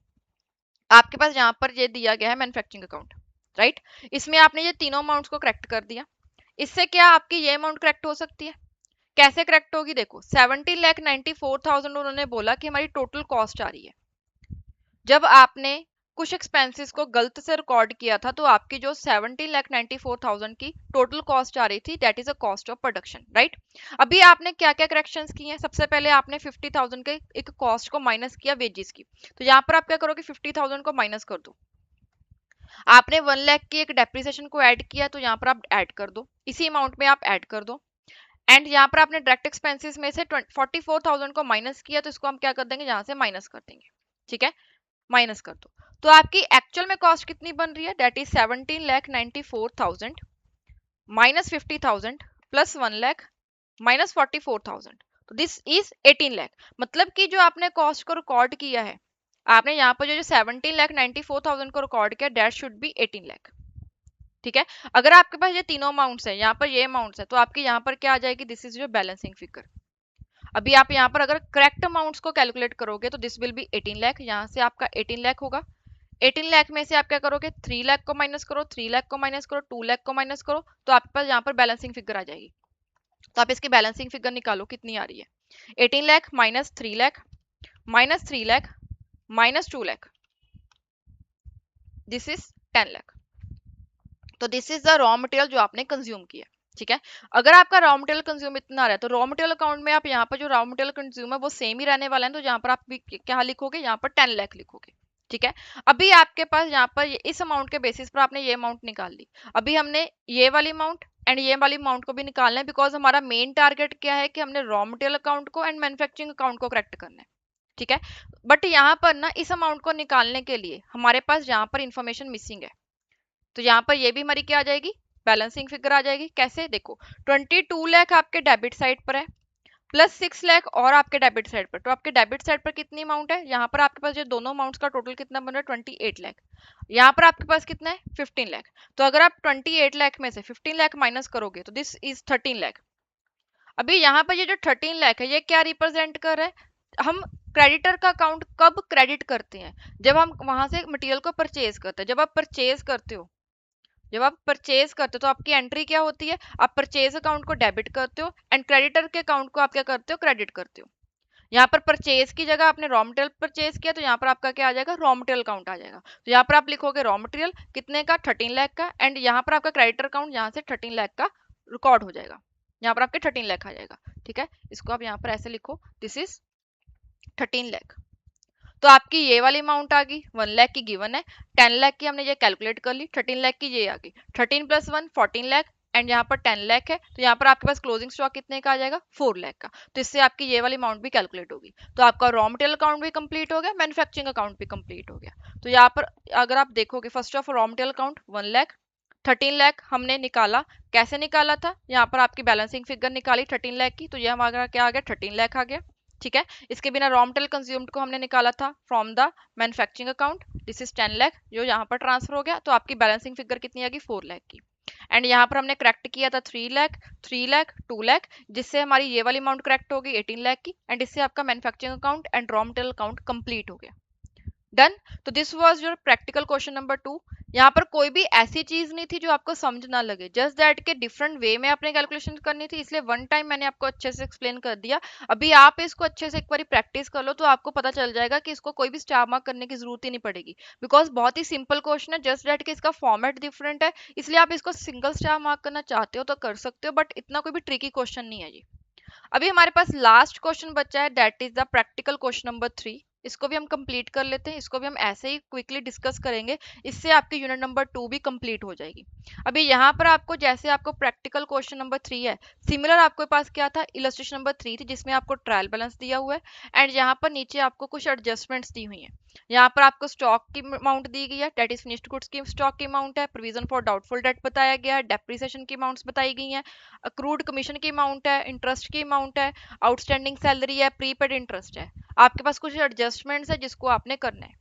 आपके पास यहाँ पर ये दिया गया है मैन्युफैक्चरिंग अकाउंट, राइट। इसमें आपने ये तीनों अमाउंट्स को करेक्ट कर दिया। इससे क्या आपकी ये अमाउंट करेक्ट हो सकती है, कैसे करेक्ट होगी, देखो 17,94,000 उन्होंने बोला कि हमारी टोटल कॉस्ट आ रही है। जब आपने कुछ एक्सपेंसेस को गलत से रिकॉर्ड किया था तो आपकी जो 17,94,000 की टोटल कॉस्ट आ रही थी that is a cost of production, right. अभी आपने क्या क्या करेक्शंस किए हैं, सबसे पहले आपने 50,000 के एक कॉस्ट को माइनस किया वेजेस की, तो यहाँ पर आप क्या करोगे, 50,000 को माइनस कर दो। आपने 1 लाख की एक डेप्रिसिएशन को ऐड किया तो यहाँ पर आप ऐड कर दो, इसी अमाउंट में आप ऐड कर दो। एंड यहाँ पर आपने डायरेक्ट एक्सपेंसेस में से 44,000 को माइनस किया तो इसको हम क्या कर देंगे, यहाँ से माइनस कर देंगे। ठीक है, माइनस कर दो। तो आपकी एक्चुअल में कॉस्ट कितनी बन रही है, that is 17,94,000 minus 50,000 plus 1 lakh minus 44,000, तो दिस इज 18 लाख। मतलब कि जो आपने कॉस्ट को रिकॉर्ड किया है, आपने यहाँ पर जो 17,94,000 को रिकॉर्ड किया दैट शुड बी 18 लाख। ठीक है। अगर आपके पास ये तीनों अमाउंट्स है, यहाँ पर ये अमाउंट्स है, तो आपकी यहाँ पर क्या आ जाएगी, this is your balancing figure. अभी आप यहाँ पर अगर करेक्ट अमाउंट्स को कैलकुलेट करोगे तो दिस विल बी 18 लाख, यहाँ से आपका 18 लाख होगा। 18 लाख में से आप क्या करोगे, 3 लाख को माइनस करो, 3 लाख को माइनस करो, 2 लाख को माइनस करो, तो आपके पास यहाँ पर बैलेंसिंग फिगर आ जाएगी। तो आप इसकी बैलेंसिंग फिगर निकालो कितनी आ रही है, 18 lakh minus 3 lakh minus 3 lakh minus 2 lakh, this is 10 lakh. तो this is the raw material जो आपने कंज्यूम किया। ठीक है। अगर आपका रॉ मटेरियल कंज्यूम इतना आ रहा है तो रॉ मटेरियल अकाउंट में आप यहाँ पर जो रॉ मटेरियल कंज्यूम है वो सेम ही रहने वाला है, तो यहाँ पर आप क्या लिखोगे, यहाँ पर 10 लाख लिखोगे। ठीक है। अभी आपके पास यहाँ पर इस अमाउंट के बेसिस पर आपने ये अमाउंट निकाल ली। अभी हमने ये वाली अमाउंट एंड ये वाली अमाउंट को भी निकालना है बिकॉज हमारा मेन टारगेट क्या है कि हमने रॉ मटेरियल अकाउंट को एंड मैन्युफैक्चरिंग अकाउंट को करेक्ट करना है। ठीक है। बट यहाँ पर ना इस अमाउंट को निकालने के लिए हमारे पास यहाँ पर इंफॉर्मेशन मिसिंग है, तो यहाँ पर ये भी हमारी क्या आ जाएगी, बैलेंसिंग फिगर आ जाएगी। कैसे, देखो 22 लाख आपके डेबिट साइड पर है प्लस 6 लाख और आपके डेबिट साइड पर, तो आपके डेबिट साइड पर कितनी अमाउंट है, यहाँ पर आपके पास जो दोनों अमाउंट्स का टोटल कितना बन रहा है, 28 लाख। यहाँ पर आपके पास कितना है, 15 लाख। तो अगर आप 28 लाख में से 15 लाख माइनस करोगे तो दिस इज 13 लाख। अभी यहाँ पर ये जो 13 लाख है ये क्या रिप्रेजेंट कर रहा है, हम क्रेडिटर का अकाउंट कब क्रेडिट करते हैं, जब हम वहां से मटेरियल को परचेज करते हैं। जब आप परचेज करते हो, जब आप परचेज करते हो तो आपकी एंट्री क्या होती है, आप परचेज अकाउंट को डेबिट करते हो एंड क्रेडिटर के अकाउंट को आप क्या करते हो, क्रेडिट करते हो। यहाँ पर परचेज की जगह आपने रॉ मटेरियल परचेज किया तो यहाँ पर आपका क्या आ जाएगा, रॉ मटेरियल अकाउंट आ जाएगा। तो यहाँ पर आप लिखोगे रॉ मटेरियल कितने का, 13 लाख का, एंड यहाँ पर आपका क्रेडिटर अकाउंट यहाँ से 13 लाख का रिकॉर्ड हो जाएगा। यहाँ पर आपके 13 लाख आ जाएगा। ठीक है, इसको आप यहाँ पर ऐसे लिखो, दिस इज 13 लाख। तो आपकी ये वाली अमाउंट आ गई, 1 लाख की गिवन है, 10 लाख की हमने ये कैलकुलेट कर ली, 13 लाख की ये आ गई, 13 प्लस 1 14 लाख, एंड यहाँ पर 10 लाख है तो यहाँ पर आपके पास क्लोजिंग स्टॉक कितने का आ जाएगा, 4 लाख का। तो इससे आपकी ये वाली अमाउंट भी कैलकुलेट होगी। तो आपका रॉ मटेरियल अकाउंट भी कंप्लीट हो गया, मैन्युफैक्चरिंग अकाउंट भी कंप्लीट हो गया। तो यहाँ पर अगर आप देखोगे, first of raw material account 1 lakh, 13 lakh हमने निकाला, कैसे निकाला था, यहाँ पर आपकी बैलेंसिंग फिगर निकाली 13 लाख की, तो ये हमारा क्या आ गया, 13 लाख आ गया। ठीक है, इसके बिना रॉ मटेरियल कंज्यूम्ड को हमने निकाला था from the manufacturing account, this is 10 lakh जो यहाँ पर ट्रांसफर हो गया। तो आपकी बैलेंसिंग फिगर कितनी आ गई, 4 लाख की। एंड यहाँ पर हमने करेक्ट किया था 3 लाख, 3 लाख, 2 लाख, जिससे हमारी ये वाली अमाउंट करेक्ट हो गई 18 लाख की, एंड इससे आपका manufacturing account and raw material account complete हो गया। डन। तो this was your practical question number 2। यहाँ पर कोई भी ऐसी चीज नहीं थी जो आपको समझ ना लगे, जस्ट दैट के डिफरेंट वे में आपने कैलकुलेशन करनी थी, इसलिए वन टाइम मैंने आपको अच्छे से एक्सप्लेन कर दिया। अभी आप इसको अच्छे से एक बार प्रैक्टिस कर लो तो आपको पता चल जाएगा कि इसको कोई भी स्टार मार्क करने की जरूरत ही नहीं पड़ेगी, बिकॉज बहुत ही सिंपल क्वेश्चन है, जस्ट दैट के इसका फॉर्मेट डिफरेंट है, इसलिए आप इसको सिंगल स्टार मार्क करना चाहते हो तो कर सकते हो, बट इतना कोई भी ट्रिकी क्वेश्चन नहीं है जी। अभी हमारे पास लास्ट क्वेश्चन बचा है, that is the practical question number 3। इसको भी हम कंप्लीट कर लेते हैं, इसको भी हम ऐसे ही क्विकली डिस्कस करेंगे, इससे आपकी यूनिट नंबर 2 भी कंप्लीट हो जाएगी। अभी यहाँ पर आपको, जैसे आपको प्रैक्टिकल क्वेश्चन नंबर 3 है, सिमिलर आपके पास क्या था, इलस्ट्रेशन नंबर 3 थी जिसमें आपको ट्रायल बैलेंस दिया हुआ है, एंड यहाँ पर नीचे आपको कुछ एडजस्टमेंट्स दी हुई हैं। यहाँ पर आपको स्टॉक की अमाउंट दी गई है, डेट इज फिनिश्ड गुड्स की स्टॉक की अमाउंट है, प्रोविजन फॉर डाउटफुल डेट बताया गया है, डेप्रिसिएशन की अमाउंट्स बताई गई हैं, अक्रूड कमीशन की अमाउंट है, इंटरेस्ट की अमाउंट है, आउटस्टैंडिंग सैलरी है, प्रीपेड इंटरेस्ट है। आपके पास कुछ एडजस्टमेंट्स है जिसको आपने करना है।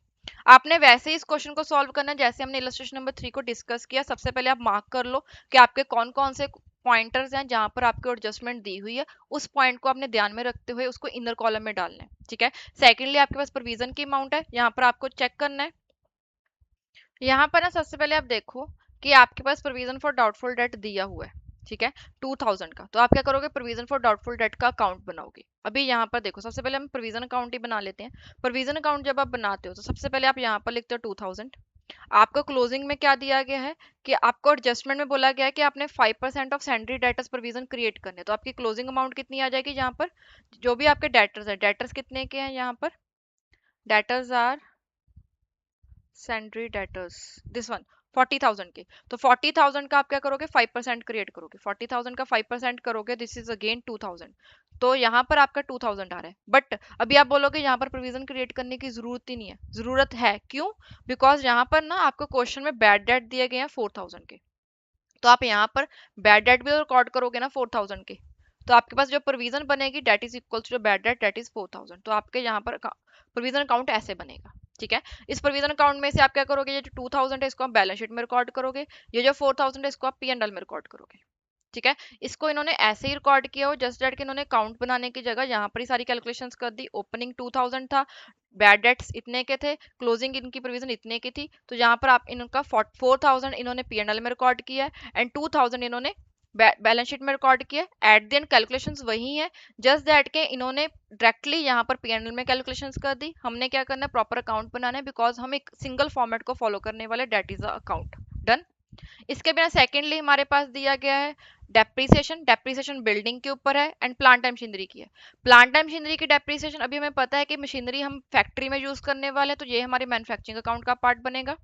आपने वैसे ही इस क्वेश्चन को सॉल्व करना है जैसे हमने इलस्ट्रेशन नंबर 3 को डिस्कस किया। सबसे पहले आप मार्क कर लो कि आपके कौन कौन से पॉइंटर्स हैं जहां पर आपको एडजस्टमेंट दी हुई है, उस पॉइंट को आपने ध्यान में रखते हुए उसको इनर कॉलम में डालना है। ठीक है, सेकेंडली आपके पास प्रोविजन की अमाउंट है, यहाँ पर आपको चेक करना है। यहाँ पर ना सबसे पहले आप देखो कि आपके पास प्रोविजन फॉर डाउटफुल डेट दिया हुआ है, ठीक है, 2000 का। तो आप क्या करोगे, प्रोविजन फॉर डाउटफुल डेट का अकाउंट बनाओगे। अभी यहाँ पर देखो, सबसे पहले हम प्रोविजन अकाउंट ही बना लेते हैं। प्रोविजन अकाउंट जब आप बनाते हो तो सबसे पहले आप यहाँ पर लिखते हो 2000। आपको क्लोजिंग में क्या दिया गया है कि आपको एडजस्टमेंट में बोला गया है कि आपने 5% ऑफ सैंडरी डेटर्स प्रोविजन क्रिएट करने। तो आपकी क्लोजिंग अमाउंट कितनी आ जाएगी, यहाँ पर जो भी आपके डेटर्स है, डेटर्स कितने के हैं, यहाँ पर debtors are sundry debtors, this one 40,000 के। तो 40,000 का आप क्या करोगे, 5% क्रिएट करोगे। 40,000 का 5% करोगे, दिस इज अगेन 2,000। तो यहाँ पर आपका 2,000 आ रहा है, बट अभी आप बोलोगे यहाँ पर प्रोविजन क्रिएट करने की जरूरत ही नहीं है। जरूरत है, क्यों, बिकॉज यहाँ पर ना आपको क्वेश्चन में बैड डेट दिए गए हैं 4,000 के। तो आप यहाँ पर बैड डेट भी रिकॉर्ड करोगे ना 4,000 के, तो आपके पास जो प्रोविजन बनेगी that is equal to bad debt, that is 4,000। तो आपके यहाँ पर प्रोविजन अकाउंट ऐसे बनेगा। ठीक है, इस प्रोविजन अकाउंट में से आप क्या करोगे, ये जो 2,000 है इसको आप बैलेंस शीट में रिकॉर्ड करोगे, ये जो 4,000 है इसको आप P&L में रिकॉर्ड करोगे। ठीक है, इसको इन्होंने ऐसे ही रिकॉर्ड किया हो, जस्ट डेट के इन्होंने काउंट बनाने की जगह यहाँ पर ही सारी कैलकुलेशंस कर दी। ओपनिंग 2,000 था, बैड डेट्स इतने के थे, क्लोजिंग इनकी प्रोविजन इतने की थी, तो यहाँ पर आप इनका 4,000 इन्होंने P&L में रिकॉर्ड किया है एंड 2,000 इन्होंने बैलेंस शीट में रिकॉर्ड किया। एट द एंड कैलकुलेशंस वही है, जस्ट दैट के इन्होंने डायरेक्टली यहाँ पर P&L में कैलकुलेशंस कर दी। हमने क्या करना है, प्रॉपर अकाउंट बनाना है, बिकॉज हम एक सिंगल फॉर्मेट को फॉलो करने वाले, डेट इज अकाउंट। डन। इसके बिना सेकेंडली हमारे पास दिया गया है डेप्रीसिएशन। डेप्रीसिएशन बिल्डिंग के ऊपर है एंड प्लांट एंड मशीनरी की है। प्लांट एंड मशीनरी की डेप्रीसिएशन, अभी हमें पता है कि मशीनरी हम फैक्ट्री में यूज करने वाले हैं, तो ये हमारे मैन्युफैक्चरिंग अकाउंट का पार्ट बनेगा।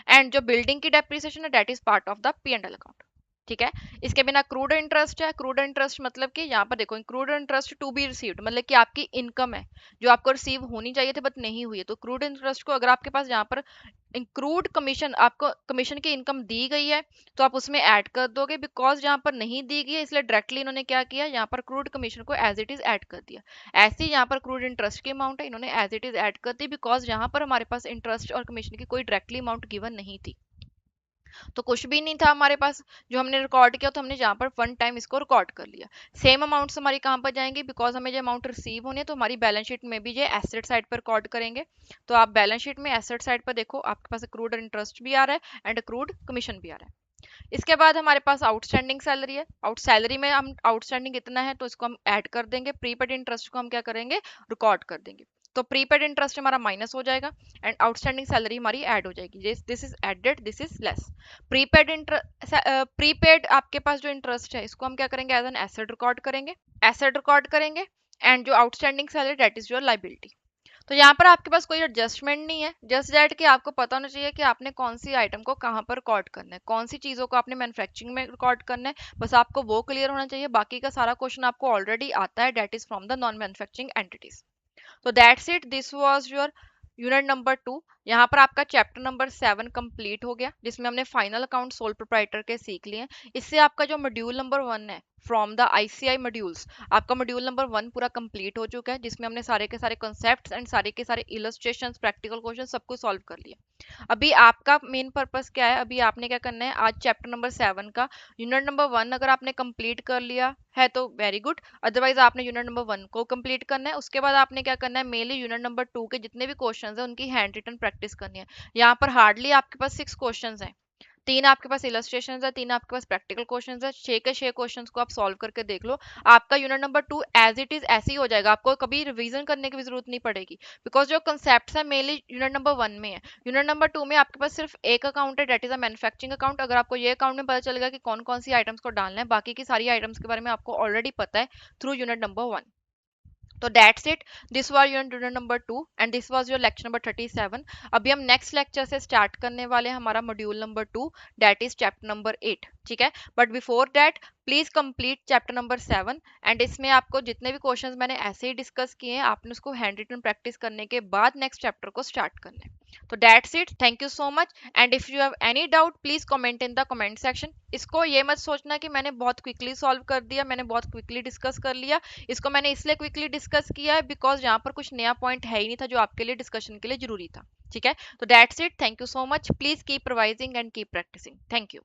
एंड जो बिल्डिंग की डेप्रीसिएशन है date is part of the P&L account. ठीक है, इसके बिना क्रूड इंटरेस्ट है। क्रूड इंटरेस्ट मतलब कि यहाँ पर देखो, accrued interest to be received मतलब कि आपकी इनकम है जो आपको रिसीव होनी चाहिए थी बट नहीं हुई है। तो क्रूड इंटरेस्ट को अगर आपके पास यहाँ पर इंक्लूड कमीशन, आपको कमीशन की इनकम दी गई है तो आप उसमें ऐड कर दोगे, बिकॉज यहाँ पर नहीं दी गई है इसलिए डायरेक्टली इन्होंने क्या किया, यहाँ पर क्रूड कमीशन को एज इट इज ऐड कर दिया। ऐसे ही यहाँ पर क्रूड इंटरेस्ट की अमाउंट है, इन्होंने एज इट इज ऐड कर दी, बिकॉज यहाँ पर हमारे पास इंटरेस्ट और कमीशन की कोई डायरेक्टली अमाउंट गिवन नहीं थी। तो कुछ भी नहीं था हमारे पास जो हमने रिकॉर्ड किया, तो हमने जहाँ पर वन टाइम इसको रिकॉर्ड कर लिया। सेम अमाउंट्स हमारी कहाँ पर जाएंगी, बिकॉज हमें जो अमाउंट रिसीव होनी है तो हमारी बैलेंस शीट में भी जो एसेट साइड पर रिकॉर्ड करेंगे। तो आप बैलेंस शीट में एसेट साइड पर देखो, आपके पास अक्रूड इंटरेस्ट भी आ रहा है एंड अक्रूड कमीशन भी आ रहा है। इसके बाद हमारे पास आउटस्टैंडिंग सैलरी है। आउट सैलरी में हम आउटस्टैंडिंग कितना है तो इसको हम ऐड कर देंगे, प्रीपेड इंटरेस्ट को हम क्या करेंगे, रिकॉर्ड कर देंगे। तो प्रीपेड इंटरेस्ट हमारा माइनस हो जाएगा एंड आउटस्टैंडिंग सैलरी हमारी ऐड हो जाएगी। This is added, this is less. Prepaid prepaid आपके पास जो इंटरेस्ट है इसको हम क्या करेंगे, एज एन एसेट रिकॉर्ड करेंगे, एसेट रिकॉर्ड करेंगे। एंड जो outstanding salary that is your liability. तो यहाँ पर आपके पास कोई एडजस्टमेंट नहीं है, जस्ट दैट कि आपको पता होना चाहिए कि आपने कौन सी आइटम को कहाँ पर रिकॉर्ड करना है, कौन सी चीज़ों को आपने मैन्युफैक्चरिंग में रिकॉर्ड करना है, बस आपको वो क्लियर होना चाहिए। बाकी का सारा क्वेश्चन आपको ऑलरेडी आता है, date is from the non manufacturing entities. तो that's it, this was your unit number 2। यहाँ पर आपका चैप्टर नंबर 7 कंप्लीट हो गया, जिसमें हमने फाइनल अकाउंट सोल प्रोप्राइटर के सीख लिए। इससे आपका जो मॉड्यूल नंबर 1 है फ्रॉम द आईसीआई मॉड्यूल्स, आपका मॉड्यूल नंबर 1 पूरा कंप्लीट हो चुका है, जिसमें हमने सारे के सारे कॉन्सेप्ट्स एंड सारे के सारे इलस्ट्रेशंस, प्रैक्टिकल क्वेश्चन सब कुछ सॉल्व कर लिया। अभी आपका मेन पर्पस क्या है, अभी आपने क्या करना है, आज चैप्टर नंबर 7 का यूनिट नंबर 1 अगर आपने कंप्लीट कर लिया है तो वेरी गुड, अदरवाइज आपने यूनिट नंबर 1 को कंप्लीट करना है। उसके बाद आपने क्या करना है, मेनली यूनिट नंबर 2 के जितने भी क्वेश्चंस हैं उनकी हैंड रिटन प्रैक्टिस करनी है। यहाँ पर हार्डली आपके पास 6 क्वेश्चंस हैं, 3 आपके पास इलस्ट्रेशन है, 3 आपके पास प्रैक्टिकल क्वेश्चंस है। 6 के 6 क्वेश्चंस को आप सॉल्व करके देख लो, आपका unit number 2 as it is ऐसे ही हो जाएगा, आपको कभी रिवीजन करने की भी जरूरत नहीं पड़ेगी, बिकॉज जो कंसेप्ट है मेनली यूनिट नंबर 1 में है। यूनिट नंबर 2 में आपके पास सिर्फ एक अकाउंट है, date is a manufacturing account. अगर आपको ये अकाउंट में पता चलेगा कि कौन कौन सी आइटम्स को डालना है, बाकी की सारी आइटम्स के बारे में आपको ऑलरेडी पता है थ्रू यूनिट नंबर 1। तो that's it, this was your unit number 2 and this was your lecture number 37। अभी हम नेक्स्ट लेक्चर से स्टार्ट करने वाले हैं हमारा module number 2, that is chapter number 8। ठीक है, but before that please complete chapter number 7। And इसमें आपको जितने भी क्वेश्चंस मैंने ऐसे ही डिस्कस किए हैं, आपने उसको हैंड रिटन प्रैक्टिस करने के बाद नेक्स्ट चैप्टर को स्टार्ट करना है। तो that's it, thank you so much. And if you have any doubt please comment in the comment section. इसको ये मत सोचना कि मैंने बहुत क्विकली सॉल्व कर दिया, मैंने बहुत क्विकली डिस्कस कर लिया। इसको मैंने इसलिए क्विकली डिस्कस किया है बिकॉज यहाँ पर कुछ नया पॉइंट है ही नहीं था जो आपके लिए डिस्कशन के लिए जरूरी था। ठीक है, तो that's it, thank you so much, please keep revising and keep practicing, thank you.